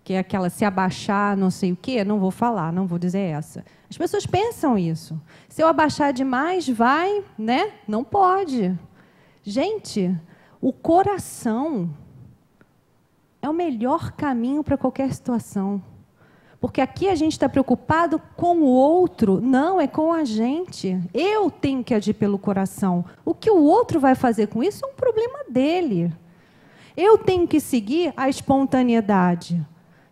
Que é aquela, se abaixar, não sei o quê, não vou falar, não vou dizer essa. As pessoas pensam isso. Se eu abaixar demais, vai, né? Não pode. Gente, o coração é o melhor caminho para qualquer situação. Porque aqui a gente está preocupado com o outro, não, é com a gente. Eu tenho que agir pelo coração. O que o outro vai fazer com isso é um problema dele. Eu tenho que seguir a espontaneidade.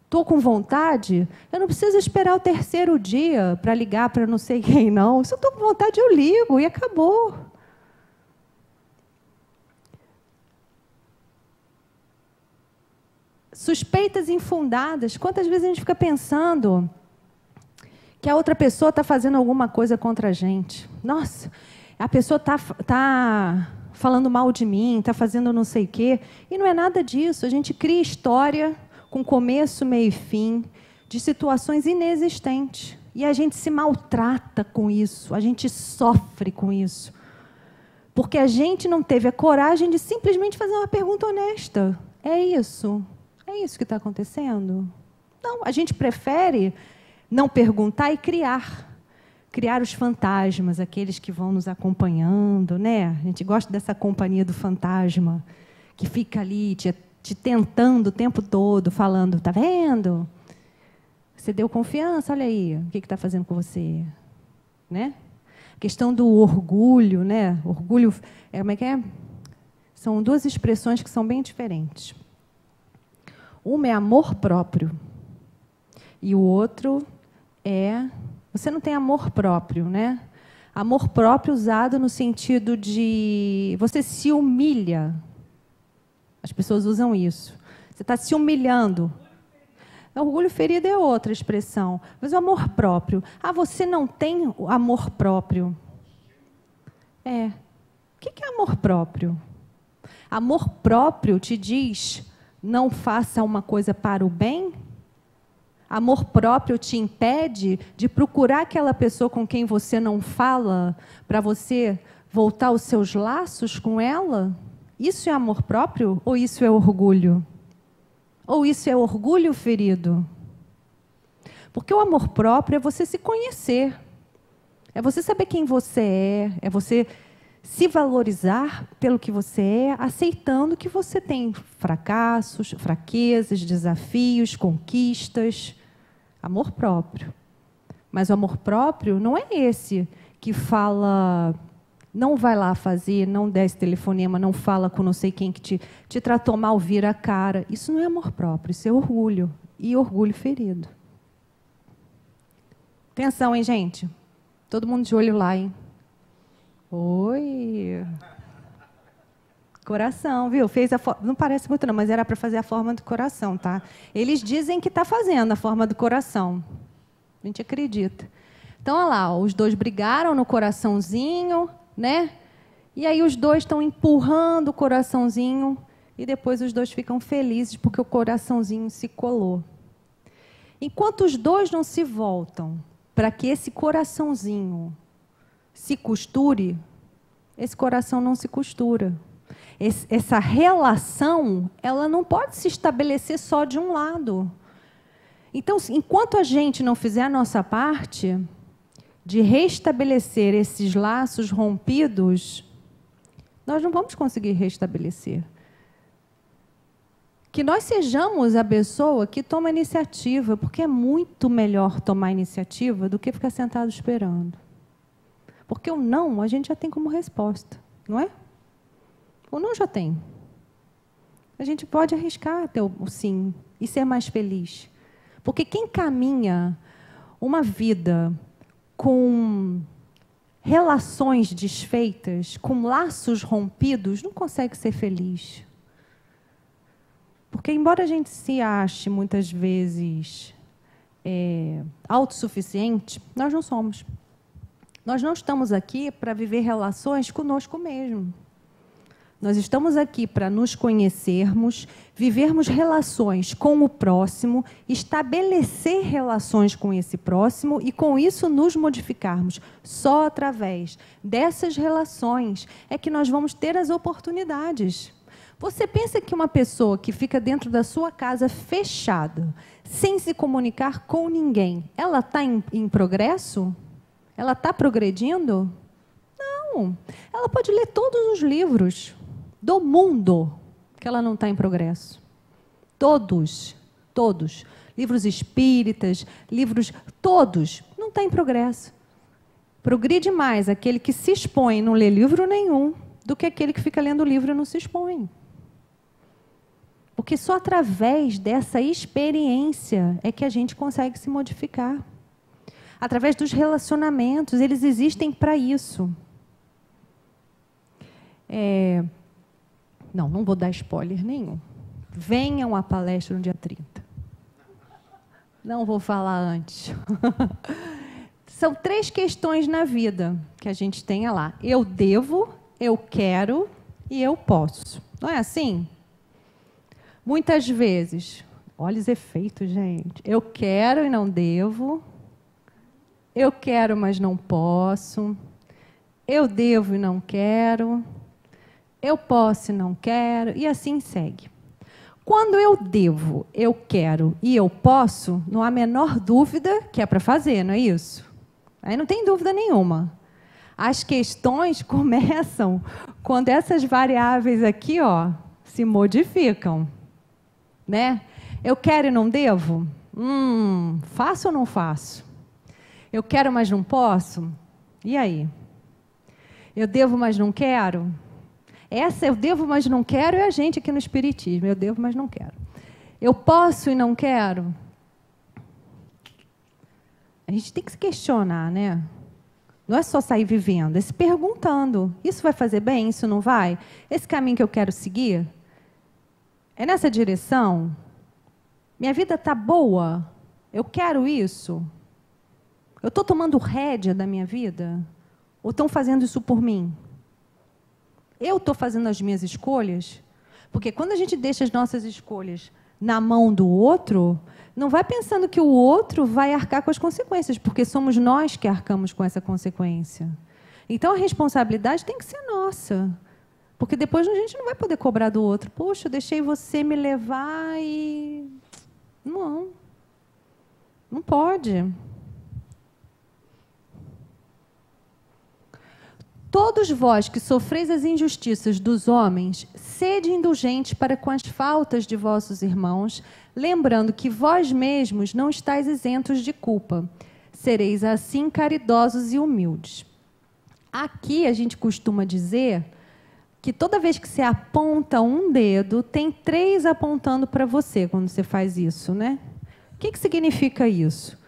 Estou com vontade, eu não preciso esperar o terceiro dia para ligar para não sei quem, não. Se eu estou com vontade, eu ligo e acabou. Suspeitas infundadas. Quantas vezes a gente fica pensando que a outra pessoa está fazendo alguma coisa contra a gente? Nossa, a pessoa tá falando mal de mim, está fazendo não sei o quê. E não é nada disso. A gente cria história com começo, meio e fim, de situações inexistentes. E a gente se maltrata com isso, a gente sofre com isso. Porque a gente não teve a coragem de simplesmente fazer uma pergunta honesta. É isso? É isso que está acontecendo? Não, a gente prefere não perguntar e criar. Criar os fantasmas, aqueles que vão nos acompanhando, né? A gente gosta dessa companhia do fantasma, que fica ali te tentando o tempo todo, falando, tá vendo? Você deu confiança, olha aí, o que está fazendo com você? Né? A questão do orgulho, né? Orgulho, como é que é? São duas expressões que são bem diferentes. Uma é amor próprio e o outro é... Você não tem amor próprio, né? Amor próprio usado no sentido de... Você se humilha. As pessoas usam isso. Você está se humilhando. Orgulho ferido é outra expressão. Mas o amor próprio. Você não tem amor próprio. O que é amor próprio? Amor próprio te diz, não faça uma coisa para o bem? Amor próprio te impede de procurar aquela pessoa com quem você não fala, para você voltar os seus laços com ela? Isso é amor próprio ou isso é orgulho? Ou isso é orgulho ferido? Porque o amor próprio é você se conhecer. É você saber quem você é você se valorizar pelo que você é, aceitando que você tem fracassos, fraquezas, desafios, conquistas. Amor próprio. Mas o amor próprio não é esse que fala, não vai lá fazer, não dá esse telefonema, não fala com não sei quem que te tratou mal, vira a cara. Isso não é amor próprio, isso é orgulho. E orgulho ferido. Atenção, hein, gente? Todo mundo de olho lá, hein? Oi! Coração, viu? Fez a não parece muito não, mas era para fazer a forma do coração, tá? Eles dizem que está fazendo a forma do coração. A gente acredita. Então, olha lá, os dois brigaram no coraçãozinho, né? E aí os dois estão empurrando o coraçãozinho e depois os dois ficam felizes porque o coraçãozinho se colou. Enquanto os dois não se voltam para que esse coraçãozinho se costure, esse coração não se costura. Essa relação, ela não pode se estabelecer só de um lado. Então, enquanto a gente não fizer a nossa parte de restabelecer esses laços rompidos, nós não vamos conseguir restabelecer. Que nós sejamos a pessoa que toma iniciativa, porque é muito melhor tomar iniciativa do que ficar sentado esperando. Porque o não a gente já tem como resposta, não é? O não já tem. A gente pode arriscar até o sim e ser mais feliz. Porque quem caminha uma vida com relações desfeitas, com laços rompidos, não consegue ser feliz. Porque, embora a gente se ache, muitas vezes, autossuficiente, nós não somos. Nós não estamos aqui para viver relações conosco mesmo. Nós estamos aqui para nos conhecermos, vivermos relações com o próximo, estabelecer relações com esse próximo e, com isso, nos modificarmos. Só através dessas relações é que nós vamos ter as oportunidades. Você pensa que uma pessoa que fica dentro da sua casa fechada, sem se comunicar com ninguém, ela está em progresso? Ela está progredindo? Não. Ela pode ler todos os livros do mundo, que ela não está em progresso. Todos. Todos. Livros espíritas, livros, todos. Não está em progresso. Progride mais aquele que se expõe e não lê livro nenhum, do que aquele que fica lendo livro e não se expõe. Porque só através dessa experiência é que a gente consegue se modificar. Através dos relacionamentos, eles existem para isso. Não vou dar spoiler nenhum. Venham à palestra no dia 30. Não vou falar antes. São 3 questões na vida que a gente tem lá. Eu devo, eu quero e eu posso. Não é assim? Muitas vezes, olha os efeitos, gente. Eu quero e não devo. Eu quero, mas não posso. Eu devo e não quero. Eu posso e não quero. E assim segue. Quando eu devo, eu quero e eu posso, não há a menor dúvida que é para fazer, não é isso? Aí não tem dúvida nenhuma. As questões começam quando essas variáveis aqui, se modificam. Né? Eu quero e não devo? Faço ou não faço? Eu quero, mas não posso? E aí? Eu devo, mas não quero? Essa eu devo, mas não quero é a gente aqui no Espiritismo. Eu devo, mas não quero. Eu posso e não quero? A gente tem que se questionar, né? Não é só sair vivendo, é se perguntando. Isso vai fazer bem? Isso não vai? Esse caminho que eu quero seguir? É nessa direção? Minha vida está boa? Eu quero isso? Eu estou tomando rédea da minha vida? Ou estão fazendo isso por mim? Eu estou fazendo as minhas escolhas? Porque quando a gente deixa as nossas escolhas na mão do outro, não vai pensando que o outro vai arcar com as consequências, porque somos nós que arcamos com essa consequência. Então, a responsabilidade tem que ser nossa. Porque depois a gente não vai poder cobrar do outro. Poxa, eu deixei você me levar e... Não pode. Todos vós que sofreis as injustiças dos homens, sede indulgentes para com as faltas de vossos irmãos, lembrando que vós mesmos não estáis isentos de culpa. Sereis assim caridosos e humildes. Aqui a gente costuma dizer que toda vez que você aponta um dedo, tem 3 apontando para você quando você faz isso, né? O que significa isso?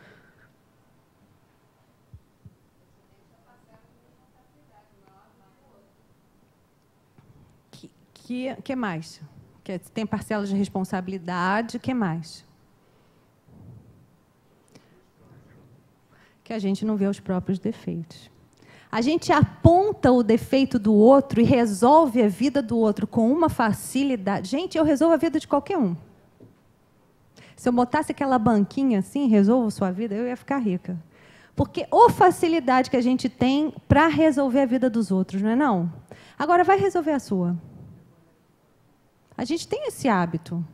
Que mais? Que tem parcela de responsabilidade, o que mais? Que a gente não vê os próprios defeitos. A gente aponta o defeito do outro e resolve a vida do outro com uma facilidade. Gente, eu resolvo a vida de qualquer um. Se eu botasse aquela banquinha assim, resolvo sua vida, eu ia ficar rica. Porque a facilidade que a gente tem para resolver a vida dos outros, não é não? Agora vai resolver a sua. A gente tem esse hábito.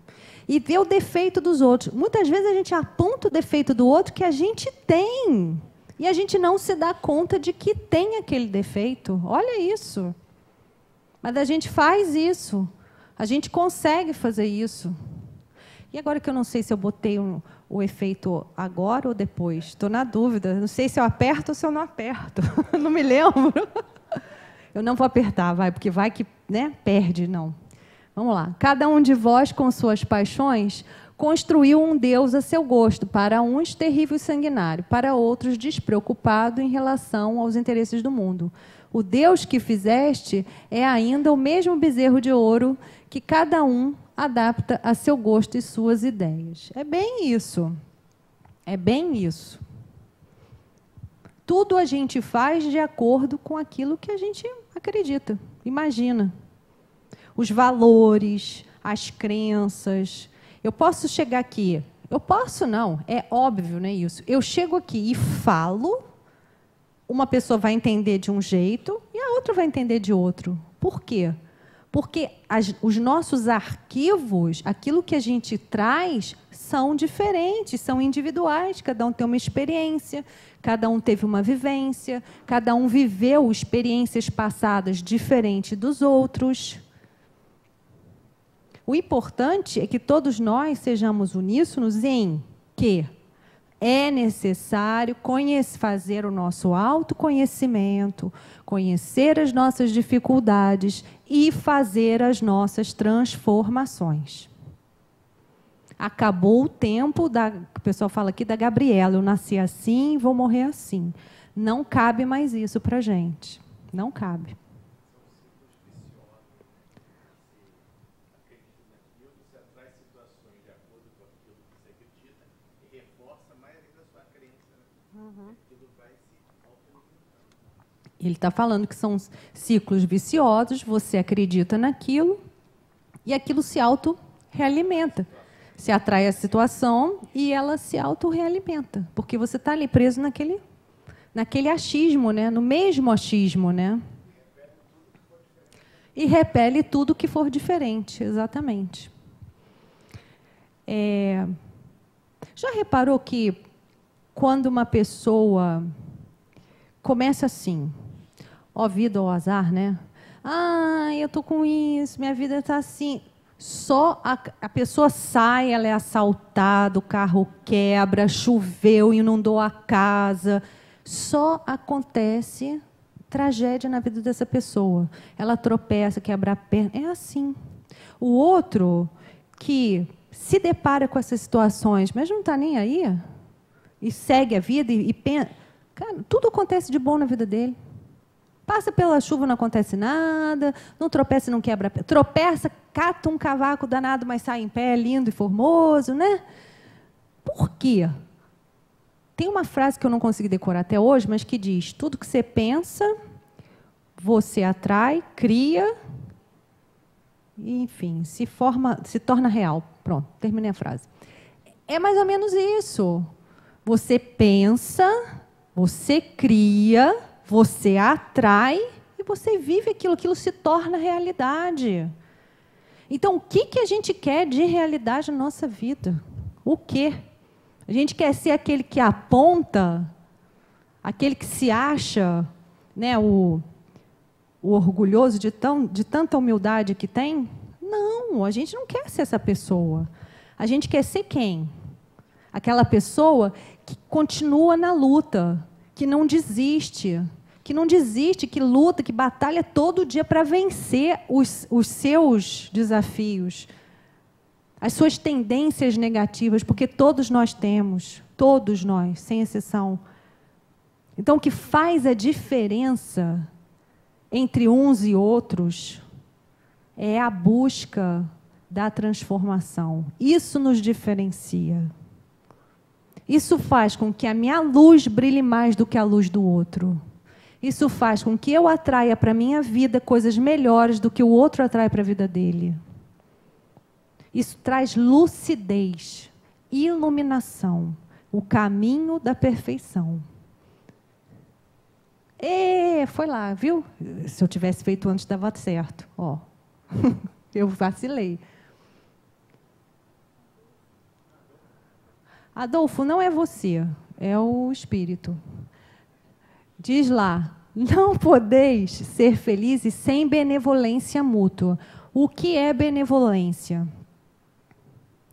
E ver o defeito dos outros. Muitas vezes a gente aponta o defeito do outro que a gente tem. E a gente não se dá conta de que tem aquele defeito. Olha isso. Mas a gente faz isso. A gente consegue fazer isso. E agora que eu não sei se eu botei o efeito agora ou depois. Estou na dúvida. Não sei se eu aperto ou se eu não aperto. Não me lembro. Eu não vou apertar, vai, porque vai que, né, perde, não. Vamos lá. Cada um de vós, com suas paixões, construiu um Deus a seu gosto, para uns terrível e sanguinário, para outros despreocupado em relação aos interesses do mundo. O Deus que fizeste é ainda o mesmo bezerro de ouro que cada um adapta a seu gosto e suas ideias. É bem isso. É bem isso. Tudo a gente faz de acordo com aquilo que a gente acredita, imagina. Os valores, as crenças. Eu posso chegar aqui, eu posso não, é óbvio, né, isso. Eu chego aqui e falo, uma pessoa vai entender de um jeito e a outra vai entender de outro. Por quê? Porque os nossos arquivos, aquilo que a gente traz, são diferentes, são individuais, cada um tem uma experiência, cada um teve uma vivência, cada um viveu experiências passadas diferentes dos outros. O importante é que todos nós sejamos uníssonos em que é necessário fazer o nosso autoconhecimento, conhecer as nossas dificuldades e fazer as nossas transformações. Acabou o tempo, o pessoal fala aqui da Gabriela, eu nasci assim, vou morrer assim. Não cabe mais isso para a gente. Não cabe. Ele está falando que são ciclos viciosos, você acredita naquilo e aquilo se auto-realimenta. Se atrai a situação e ela se auto-realimenta, porque você está ali preso naquele achismo, né? No mesmo achismo, né? E repele tudo que for diferente, exatamente. Já reparou que quando uma pessoa começa assim, ó vida ou azar, né? Eu tô com isso, minha vida está assim. Só a pessoa sai, ela é assaltada, o carro quebra, choveu, inundou a casa. Só acontece tragédia na vida dessa pessoa. Ela tropeça, quebra a perna. É assim. O outro que se depara com essas situações, mas não está nem aí, e segue a vida e pensa... Cara, tudo acontece de bom na vida dele. Passa pela chuva, não acontece nada, não tropeça, não quebra... Tropeça, cata um cavaco danado, mas sai em pé, lindo e formoso, né? Por quê? Tem uma frase que eu não consegui decorar até hoje, mas que diz, tudo que você pensa, você atrai, cria, e, enfim, se torna real. Pronto, terminei a frase. É mais ou menos isso. Você pensa, você cria, você atrai e você vive aquilo se torna realidade. Então, o que a gente quer de realidade na nossa vida? O quê? A gente quer ser aquele que aponta, aquele que se acha, né, o orgulhoso de tanta humildade que tem? Não, a gente não quer ser essa pessoa. A gente quer ser quem? Aquela pessoa que continua na luta, que não desiste, que luta, que batalha todo dia para vencer os seus desafios, as suas tendências negativas, porque todos nós temos, todos nós, sem exceção. Então, o que faz a diferença entre uns e outros é a busca da transformação. Isso nos diferencia. Isso faz com que a minha luz brilhe mais do que a luz do outro. Isso faz com que eu atraia para a minha vida coisas melhores do que o outro atrai para a vida dele. Isso traz lucidez, iluminação, o caminho da perfeição. Foi lá, viu? Se eu tivesse feito antes, dava certo. Ó. Eu vacilei. Adolfo, não é você, é o espírito. Diz lá, não podeis ser felizes sem benevolência mútua. O que é benevolência?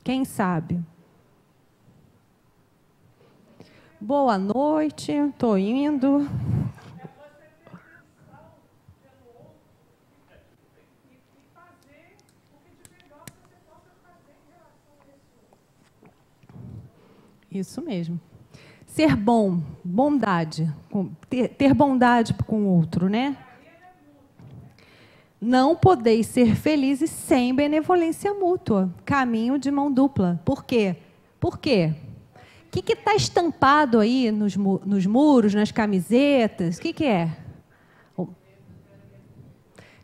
Quem sabe? Boa noite, estou indo. Isso mesmo. Ser bom, bondade, ter bondade com o outro, né? Não podeis ser felizes sem benevolência mútua. Caminho de mão dupla. Por quê? Por quê? O que está estampado aí nos muros, nas camisetas? O que é?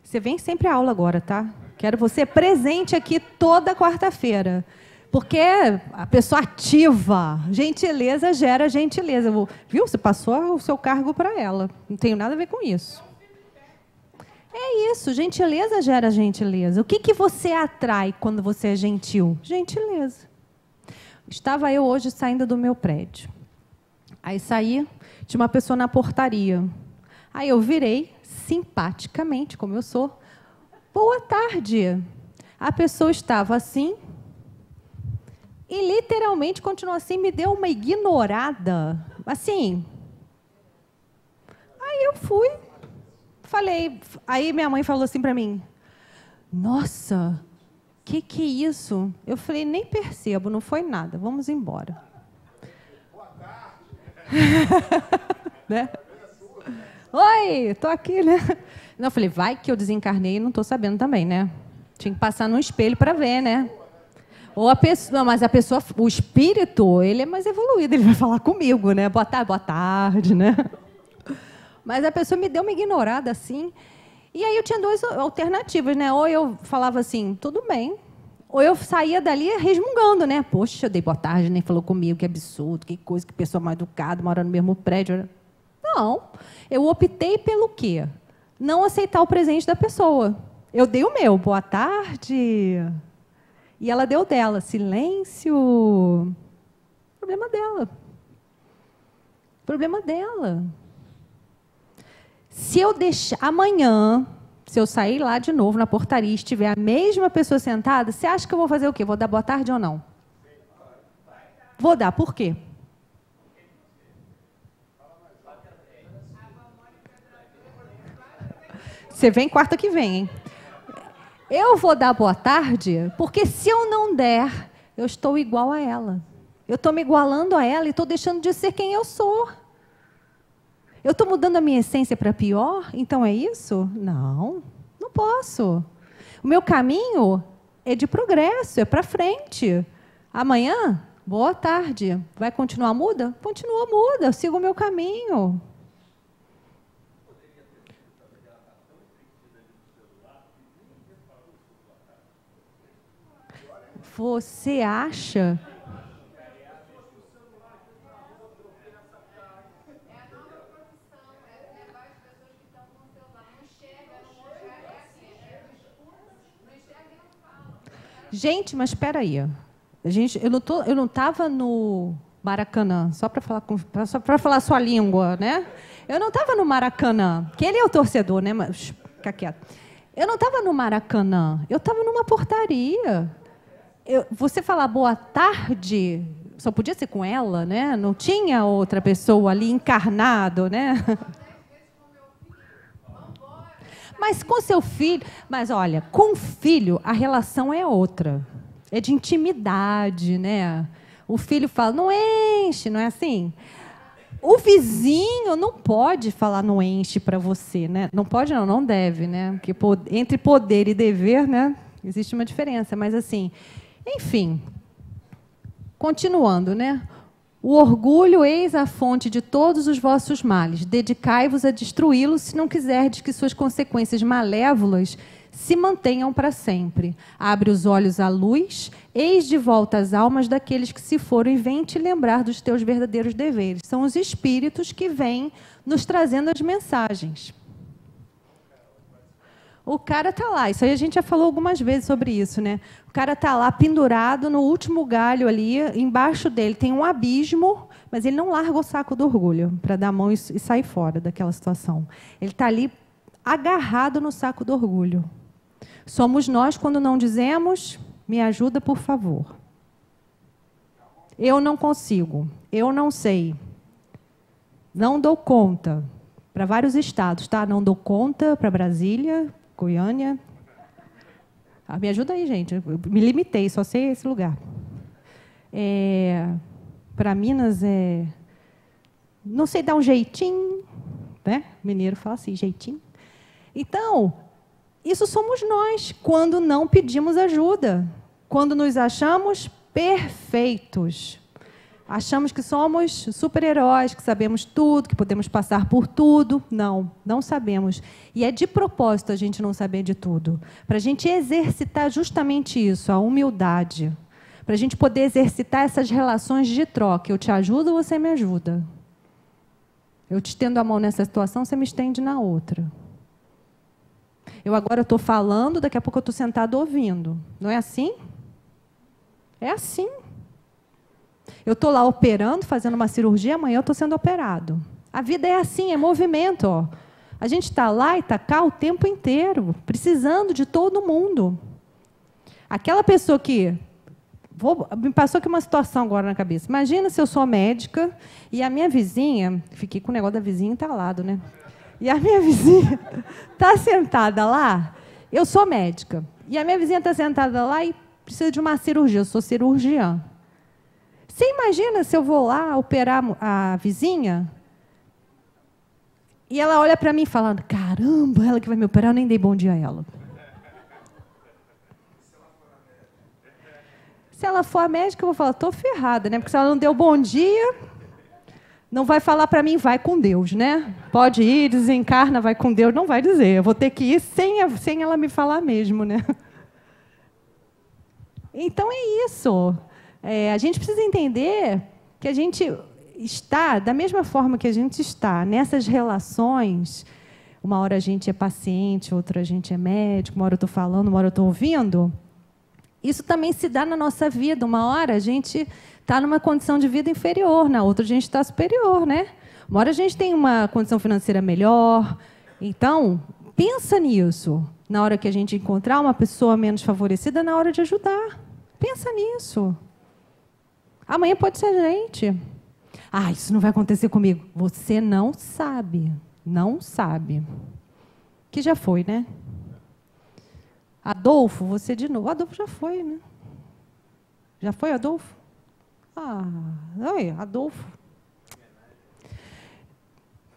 Você vem sempre à aula agora, tá? Quero você presente aqui toda quarta-feira. Porque a pessoa ativa, gentileza gera gentileza. Viu? Você passou o seu cargo para ela. Não tenho nada a ver com isso. É isso, gentileza gera gentileza. O que você atrai quando você é gentil? Gentileza. Estava eu hoje saindo do meu prédio. Aí saí, tinha uma pessoa na portaria. Aí eu virei, simpaticamente, como eu sou, boa tarde. A pessoa estava assim e literalmente continuou assim, me deu uma ignorada. Assim. Aí eu fui, falei, aí minha mãe falou assim para mim, nossa, que é isso? Eu falei, nem percebo, não foi nada, vamos embora. Boa tarde. Né? Oi, estou aqui, né? Não, eu falei, vai que eu desencarnei e não estou sabendo também, né? Tinha que passar no espelho para ver, né? Ou a pessoa, mas a pessoa, o espírito, ele é mais evoluído, ele vai falar comigo, né? Boa tarde, né? Mas a pessoa me deu uma ignorada assim. E aí eu tinha duas alternativas, né? Ou eu falava assim, tudo bem. Ou eu saía dali resmungando, né? Poxa, eu dei boa tarde, nem falou comigo, que absurdo, que coisa, que pessoa mal educada, mora no mesmo prédio. Não, eu optei pelo quê? Não aceitar o presente da pessoa. Eu dei o meu, boa tarde. E ela deu dela, silêncio. Problema dela. Problema dela. Se eu deixar amanhã, se eu sair lá de novo na portaria e estiver a mesma pessoa sentada, você acha que eu vou fazer o quê? Vou dar boa tarde ou não? Vou dar. Por quê? Você vem quarta que vem, hein? Eu vou dar boa tarde, porque se eu não der, eu estou igual a ela. Eu estou me igualando a ela e estou deixando de ser quem eu sou. Eu estou mudando a minha essência para pior? Então é isso? Não, não posso. O meu caminho é de progresso, é para frente. Amanhã, boa tarde. Vai continuar muda? Continua muda, eu sigo o meu caminho. Você acha? Gente, mas espera aí. Eu não estava no Maracanã, só para falar sua língua, né? Eu não estava no Maracanã, que ele é o torcedor, né? Mas fica quieto. Eu não estava no Maracanã, eu estava numa portaria. Você falar boa tarde, só podia ser com ela, né? Não tinha outra pessoa ali encarnado, né? Mas com seu filho... Mas, olha, com o filho, a relação é outra. É de intimidade, né? O filho fala, não enche, não é assim? O vizinho não pode falar não enche para você, né? Não pode, não deve, né? Porque entre poder e dever, né? Existe uma diferença, mas assim... Enfim, continuando, né? O orgulho eis a fonte de todos os vossos males. Dedicai-vos a destruí-lo, se não quiserdes que suas consequências malévolas se mantenham para sempre. Abre os olhos à luz, eis de volta as almas daqueles que se foram e vem te lembrar dos teus verdadeiros deveres. São os espíritos que vêm nos trazendo as mensagens. O cara está lá, isso aí a gente já falou algumas vezes sobre isso, né? O cara está lá pendurado no último galho ali, embaixo dele tem um abismo, mas ele não larga o saco do orgulho para dar a mão e sair fora daquela situação. Ele está ali agarrado no saco do orgulho. Somos nós quando não dizemos, me ajuda, por favor. Eu não consigo, eu não sei, não dou conta. Para vários estados, tá? Não dou conta para Brasília, Goiânia. Me ajuda aí, gente. Eu me limitei, só sei esse lugar. Para Minas, não sei dar um jeitinho, né? Mineiro fala assim, jeitinho. Então, isso somos nós, quando não pedimos ajuda, quando nos achamos perfeitos. Achamos que somos super-heróis, que sabemos tudo, que podemos passar por tudo. Não, não sabemos. E é de propósito a gente não saber de tudo. Para a gente exercitar justamente isso, a humildade. Para a gente poder exercitar essas relações de troca. Eu te ajudo, você me ajuda. Eu te estendo a mão nessa situação, você me estende na outra. Eu agora estou falando, daqui a pouco eu estou sentado ouvindo. Não é assim? É assim. Eu estou lá operando, fazendo uma cirurgia, amanhã eu estou sendo operado. A vida é assim, é movimento. Ó. A gente está lá e está cá o tempo inteiro, precisando de todo mundo. Aquela pessoa que... me passou aqui uma situação agora na cabeça. Imagina se eu sou médica e a minha vizinha... Fiquei com o negócio da vizinha entalado, né? E a minha vizinha está sentada lá, eu sou médica, e a minha vizinha está sentada lá e precisa de uma cirurgia, eu sou cirurgiã. Você imagina se eu vou lá operar a vizinha e ela olha para mim falando, caramba, ela que vai me operar, eu nem dei bom dia a ela. Se ela for a médica, eu vou falar, estou ferrada, né? Porque se ela não deu bom dia, não vai falar para mim, vai com Deus, né? Pode ir, desencarna, vai com Deus, não vai dizer. Eu vou ter que ir sem ela me falar mesmo, né? Então é isso. A gente precisa entender que a gente está, da mesma forma que a gente está nessas relações, uma hora a gente é paciente, outra a gente é médico, uma hora eu estou falando, uma hora eu estou ouvindo, isso também se dá na nossa vida. Uma hora a gente está numa condição de vida inferior, na outra a gente está superior, né? Uma hora a gente tem uma condição financeira melhor. Então, pensa nisso. Na hora que a gente encontrar uma pessoa menos favorecida, na hora de ajudar. Pensa nisso. Amanhã pode ser a gente. Ah, isso não vai acontecer comigo. Você não sabe. Não sabe. Que já foi, né? Adolfo, você de novo. Adolfo já foi, né? Já foi, Adolfo? Ah, oi, Adolfo.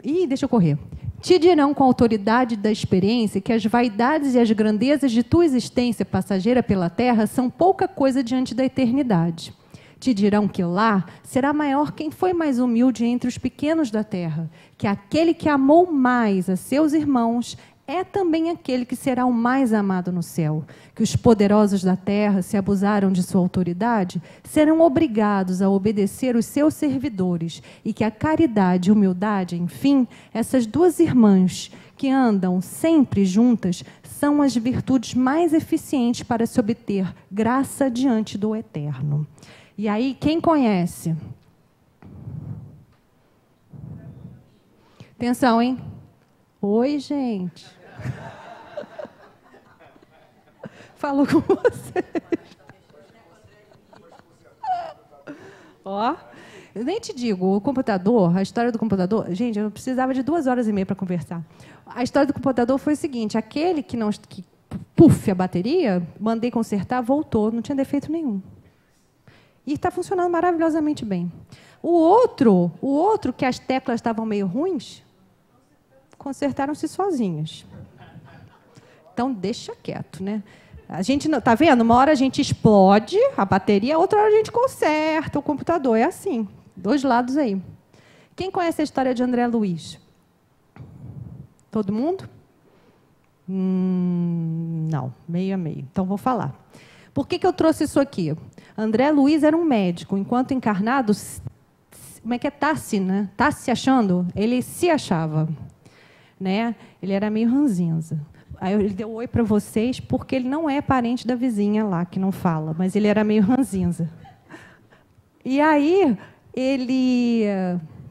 Ih, deixa eu correr. Te dirão com a autoridade da experiência que as vaidades e as grandezas de tua existência passageira pela terra são pouca coisa diante da eternidade. Te dirão que lá será maior quem foi mais humilde entre os pequenos da terra, que aquele que amou mais a seus irmãos é também aquele que será o mais amado no céu, que os poderosos da terra, se abusaram de sua autoridade, serão obrigados a obedecer os seus servidores, e que a caridade e humildade, enfim, essas duas irmãs que andam sempre juntas, são as virtudes mais eficientes para se obter graça diante do Eterno. E aí, quem conhece? Atenção, hein? Oi, gente. Falou com você. Ó, eu nem te digo, o computador, a história do computador... Gente, eu precisava de 2h30 para conversar. A história do computador foi o seguinte, aquele que a bateria, mandei consertar, voltou, não tinha defeito nenhum. E está funcionando maravilhosamente bem. O outro que as teclas estavam meio ruins, consertaram-se sozinhas. Então, deixa quieto, né? A gente não, tá vendo? Uma hora a gente explode a bateria, outra hora a gente conserta o computador. É assim, dois lados aí. Quem conhece a história de André Luiz? Todo mundo? Não, meio a meio. Então, vou falar. Por que eu trouxe isso aqui? André Luiz era um médico, enquanto encarnado, como é que é? Né? Tá se achando? Ele se achava. Né? Ele era meio ranzinza. Aí ele deu oi para vocês porque ele não é parente da vizinha lá, que não fala, mas ele era meio ranzinza. E aí ele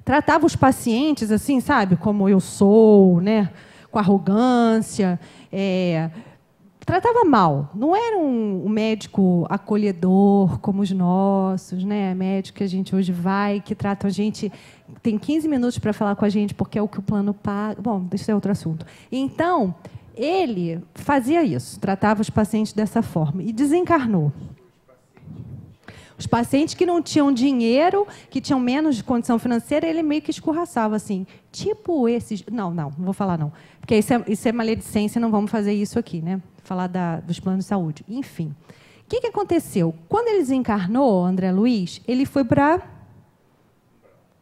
tratava os pacientes assim, sabe, como eu sou, né, com arrogância, tratava mal. Não era um médico acolhedor como os nossos, né? Médico que a gente hoje vai, que trata a gente, tem 15 minutos para falar com a gente porque é o que o plano paga. Bom, isso é outro assunto. Então, ele fazia isso, tratava os pacientes dessa forma e desencarnou. Os pacientes que não tinham dinheiro, que tinham menos de condição financeira, ele meio que escorraçava assim, tipo esses... Não vou falar não, porque isso é maledicência, não vamos fazer isso aqui, né? Falar dos planos de saúde. Enfim, o que aconteceu? Quando ele desencarnou, André Luiz, ele foi para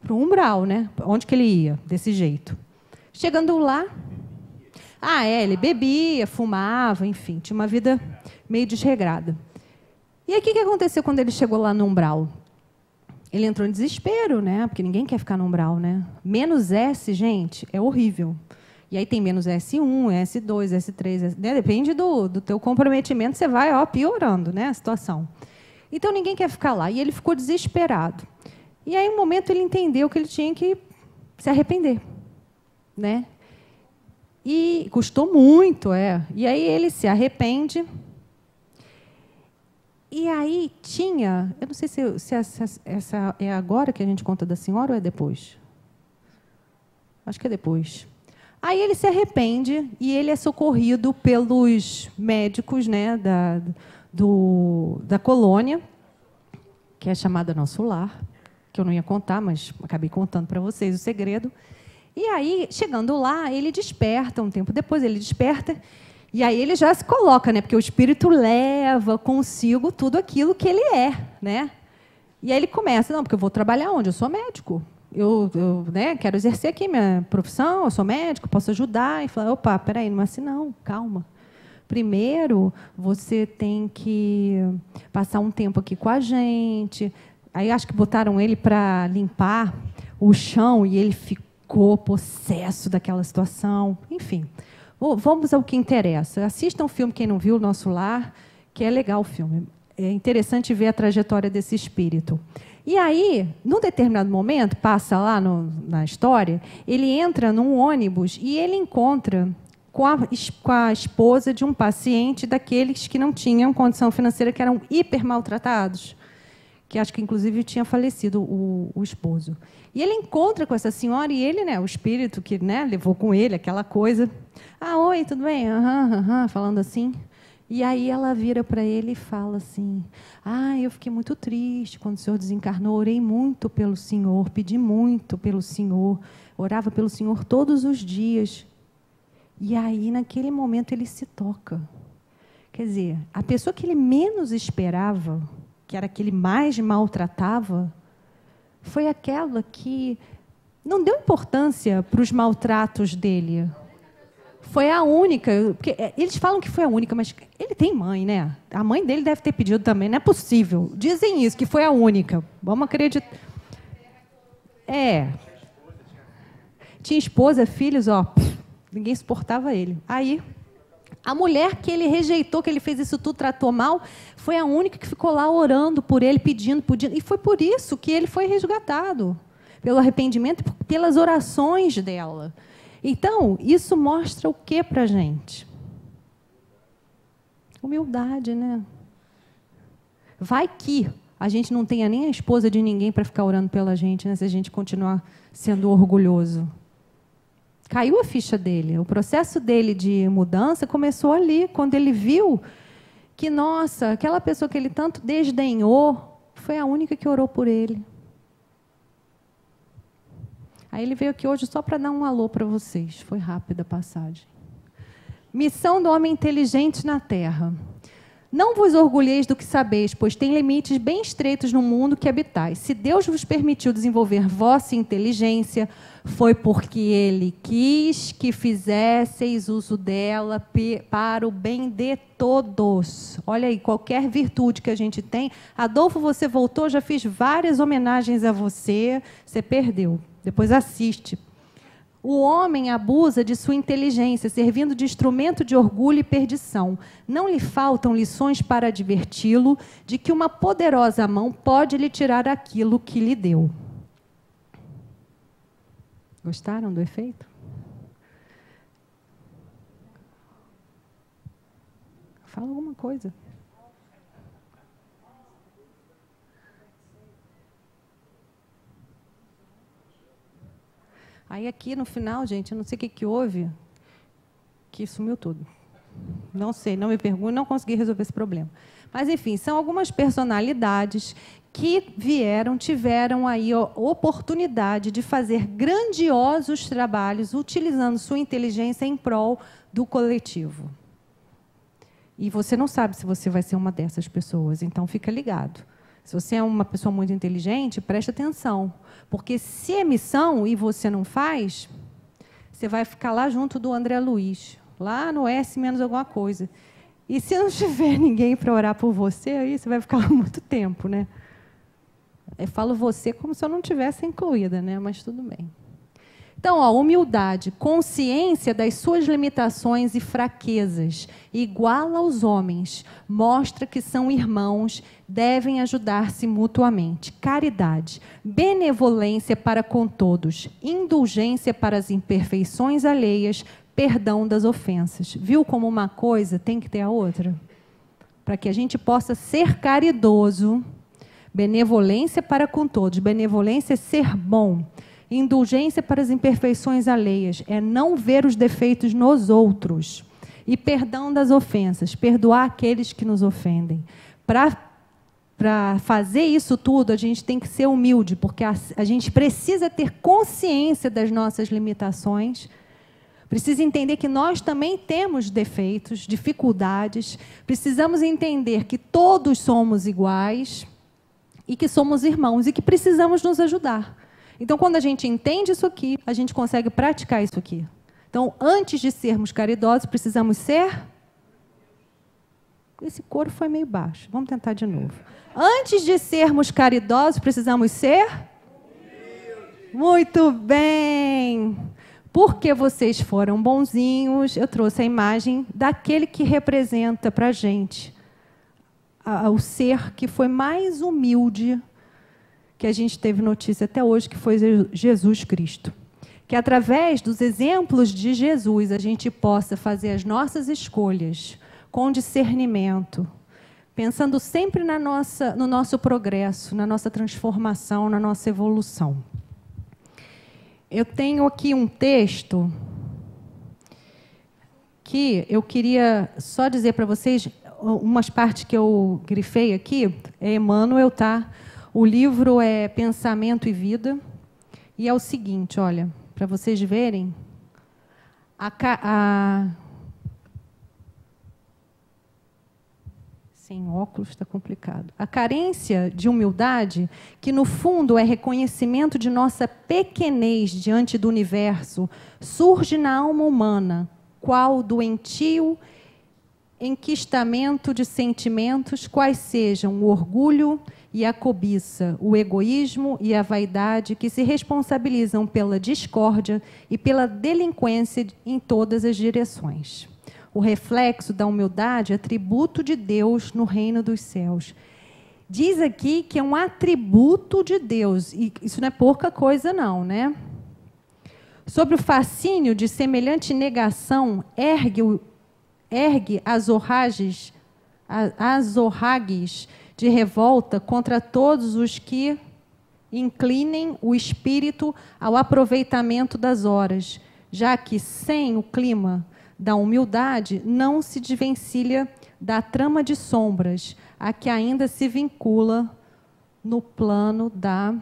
o umbral, né? Onde que ele ia? Desse jeito. Chegando lá... ele bebia, fumava, enfim, tinha uma vida meio desregrada. E aí, o que aconteceu quando ele chegou lá no umbral? Ele entrou em desespero, né? Porque ninguém quer ficar no umbral, né? Menos S, gente, é horrível. E aí tem menos S1, S2, S3, né? Depende do teu comprometimento, você vai piorando, né, a situação. Então, ninguém quer ficar lá. E ele ficou desesperado. E aí, um momento, ele entendeu que ele tinha que se arrepender, né? E custou muito, E aí ele se arrepende. E aí tinha... Eu não sei se essa é agora que a gente conta da senhora ou é depois? Acho que é depois. Aí ele se arrepende e ele é socorrido pelos médicos, né, da colônia, que é chamada Nosso Lar, que eu não ia contar, mas acabei contando para vocês o segredo. E aí, chegando lá, ele desperta, um tempo depois ele desperta, e aí ele já se coloca, né? Porque o espírito leva consigo tudo aquilo que ele é, né? E aí ele começa, não, porque eu vou trabalhar onde? Eu sou médico. Eu né, quero exercer aqui minha profissão, eu sou médico, posso ajudar. E fala, opa, peraí, não é assim não, calma. Primeiro, você tem que passar um tempo aqui com a gente. Aí acho que botaram ele para limpar o chão e ele ficou possesso daquela situação. Enfim, vamos ao que interessa. Assistam o filme, quem não viu, o Nosso Lar, que é legal o filme. É interessante ver a trajetória desse espírito. E aí, num determinado momento, passa lá na história, ele entra num ônibus e ele encontra com a esposa de um paciente daqueles que não tinham condição financeira, que eram hiper maltratados, que acho que, inclusive, tinha falecido o esposo. E ele encontra com essa senhora e ele, né, o espírito que, né, levou com ele aquela coisa. Oi, tudo bem? Falando assim. E aí ela vira para ele e fala assim, eu fiquei muito triste quando o senhor desencarnou, orei muito pelo senhor, pedi muito pelo senhor, orava pelo senhor todos os dias. E aí, naquele momento, ele se toca. Quer dizer, a pessoa que ele menos esperava, que era a que ele mais maltratava, foi aquela que não deu importância para os maltratos dele. Foi a única, porque eles falam que foi a única, mas ele tem mãe, né? A mãe dele deve ter pedido também, não é possível. Dizem isso, que foi a única. Vamos acreditar. Tinha esposa, filhos, ninguém suportava ele. Aí, a mulher que ele rejeitou, que ele fez isso tudo, tratou mal, foi a única que ficou lá orando por ele, pedindo. E foi por isso que ele foi resgatado. Pelo arrependimento, pelas orações dela. Então, isso mostra o que para a gente? Humildade, né? Vai que a gente não tenha nem a esposa de ninguém para ficar orando pela gente, né, se a gente continuar sendo orgulhoso. Caiu a ficha dele. O processo dele de mudança começou ali, quando ele viu que, nossa, aquela pessoa que ele tanto desdenhou foi a única que orou por ele. Aí ele veio aqui hoje só para dar um alô para vocês. Foi rápida a passagem. Missão do homem inteligente na Terra. Não vos orgulheis do que sabeis, pois tem limites bem estreitos no mundo que habitais. Se Deus vos permitiu desenvolver vossa inteligência, foi porque Ele quis que fizesseis uso dela para o bem de todos. Olha aí, qualquer virtude que a gente tem. Adolfo, você voltou, já fiz várias homenagens a você, você perdeu. Depois assiste. O homem abusa de sua inteligência, servindo de instrumento de orgulho e perdição. Não lhe faltam lições para adverti-lo de que uma poderosa mão pode lhe tirar aquilo que lhe deu. Gostaram do efeito? Fala alguma coisa. Aí aqui no final, gente, eu não sei o que houve, que sumiu tudo. Não sei, não me pergunto, não consegui resolver esse problema. Mas, enfim, são algumas personalidades que tiveram aí a oportunidade de fazer grandiosos trabalhos utilizando sua inteligência em prol do coletivo. E você não sabe se você vai ser uma dessas pessoas, então fica ligado. Se você é uma pessoa muito inteligente, preste atenção. Porque se é missão e você não faz, você vai ficar lá junto do André Luiz, lá no S menos alguma coisa. E se não tiver ninguém para orar por você, aí você vai ficar lá muito tempo, né? Eu falo você como se eu não tivesse incluída, né? Mas tudo bem. Então, humildade, consciência das suas limitações e fraquezas, igual aos homens, mostra que são irmãos, devem ajudar-se mutuamente. Caridade, benevolência para com todos, indulgência para as imperfeições alheias, perdão das ofensas. Viu como uma coisa tem que ter a outra? Para que a gente possa ser caridoso, benevolência para com todos, benevolência é ser bom. Indulgência para as imperfeições alheias é não ver os defeitos nos outros. E perdão das ofensas, perdoar aqueles que nos ofendem. Para fazer isso tudo, a gente tem que ser humilde, porque a gente precisa ter consciência das nossas limitações, precisa entender que nós também temos defeitos, dificuldades, precisamos entender que todos somos iguais e que somos irmãos e que precisamos nos ajudar. Então, quando a gente entende isso aqui, a gente consegue praticar isso aqui. Então, antes de sermos caridosos, precisamos ser... Esse coro foi meio baixo. Vamos tentar de novo. Antes de sermos caridosos, precisamos ser... Muito bem! Porque vocês foram bonzinhos, eu trouxe a imagem daquele que representa para a gente o ser que foi mais humilde que a gente teve notícia até hoje, que foi Jesus Cristo. Que através dos exemplos de Jesus a gente possa fazer as nossas escolhas com discernimento, pensando sempre no nosso progresso, na nossa transformação, na nossa evolução. Eu tenho aqui um texto que eu queria só dizer para vocês, umas partes que eu grifei aqui, é Emmanuel, tá? O livro é Pensamento e Vida, e é o seguinte, olha, para vocês verem, sem óculos está complicado. A carência de humildade, que no fundo é reconhecimento de nossa pequenez diante do universo, surge na alma humana, qual doentio enquistamento de sentimentos, quais sejam o orgulho e a cobiça, o egoísmo e a vaidade, que se responsabilizam pela discórdia e pela delinquência em todas as direções. O reflexo da humildade é atributo de Deus no reino dos céus. Diz aqui que é um atributo de Deus, e isso não é pouca coisa não, né? Sobre o fascínio de semelhante negação, ergue as orragues de revolta contra todos os que inclinem o espírito ao aproveitamento das horas, já que sem o clima da humildade não se desvencilha da trama de sombras a que ainda se vincula no plano da...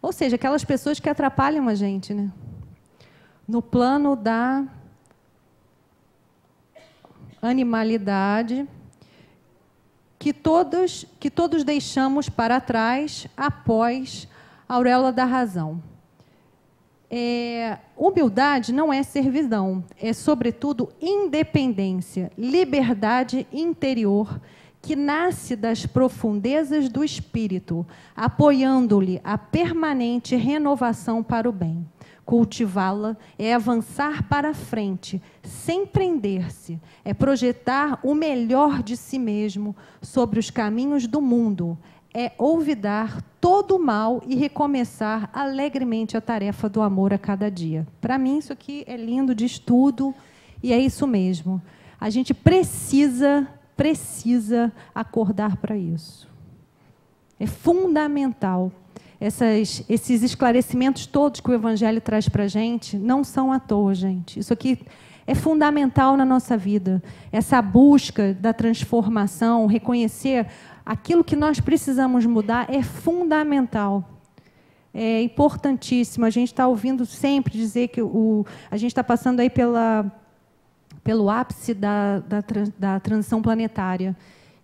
Ou seja, aquelas pessoas que atrapalham a gente, né? No plano da animalidade, que todos deixamos para trás após a auréola da razão. Humildade não é servidão, é, sobretudo, independência, liberdade interior, que nasce das profundezas do espírito, apoiando-lhe a permanente renovação para o bem. Cultivá-la é avançar para frente, sem prender-se, é projetar o melhor de si mesmo sobre os caminhos do mundo, é olvidar todo o mal e recomeçar alegremente a tarefa do amor a cada dia. Para mim, isso aqui é lindo de estudo, e é isso mesmo. A gente precisa acordar para isso. É fundamental. Esses esclarecimentos todos que o Evangelho traz para a gente não são à toa, gente. Isso aqui é fundamental na nossa vida. Essa busca da transformação, reconhecer aquilo que nós precisamos mudar é fundamental. É importantíssimo. A gente está ouvindo sempre dizer que a gente está passando aí pelo ápice da transição planetária.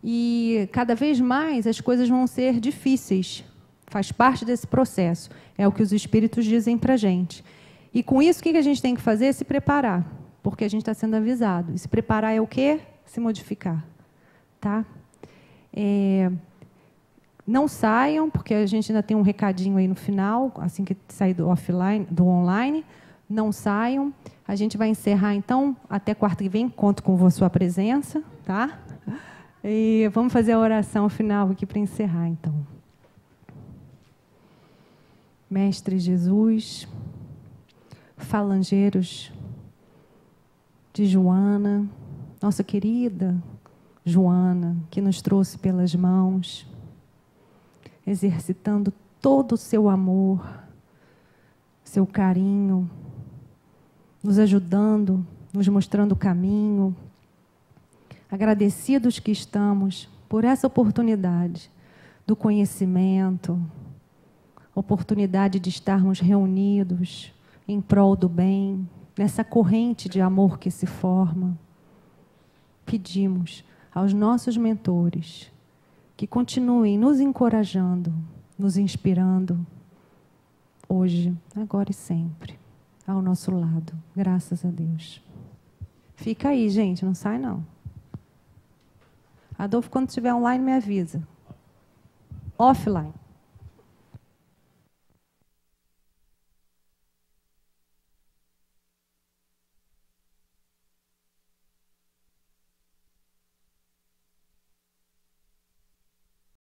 E cada vez mais as coisas vão ser difíceis. Faz parte desse processo. É o que os espíritos dizem para a gente. E com isso, o que a gente tem que fazer? Se preparar. Porque a gente está sendo avisado. E se preparar é o quê? Se modificar. Tá? Não saiam, porque a gente ainda tem um recadinho aí no final, assim que sair do offline, do online. Não saiam. A gente vai encerrar, então, até quarta que vem. Conto com a sua presença. Tá? E vamos fazer a oração final aqui para encerrar, então. Mestre Jesus, falangeiros de Joana, nossa querida Joana, que nos trouxe pelas mãos, exercitando todo o seu amor, seu carinho, nos ajudando, nos mostrando o caminho. Agradecidos que estamos por essa oportunidade do conhecimento, oportunidade de estarmos reunidos em prol do bem, nessa corrente de amor que se forma. Pedimos aos nossos mentores que continuem nos encorajando, nos inspirando, hoje, agora e sempre, ao nosso lado. Graças a Deus. Fica aí, gente, não sai não. Adolfo, quando estiver online, me avisa. Offline.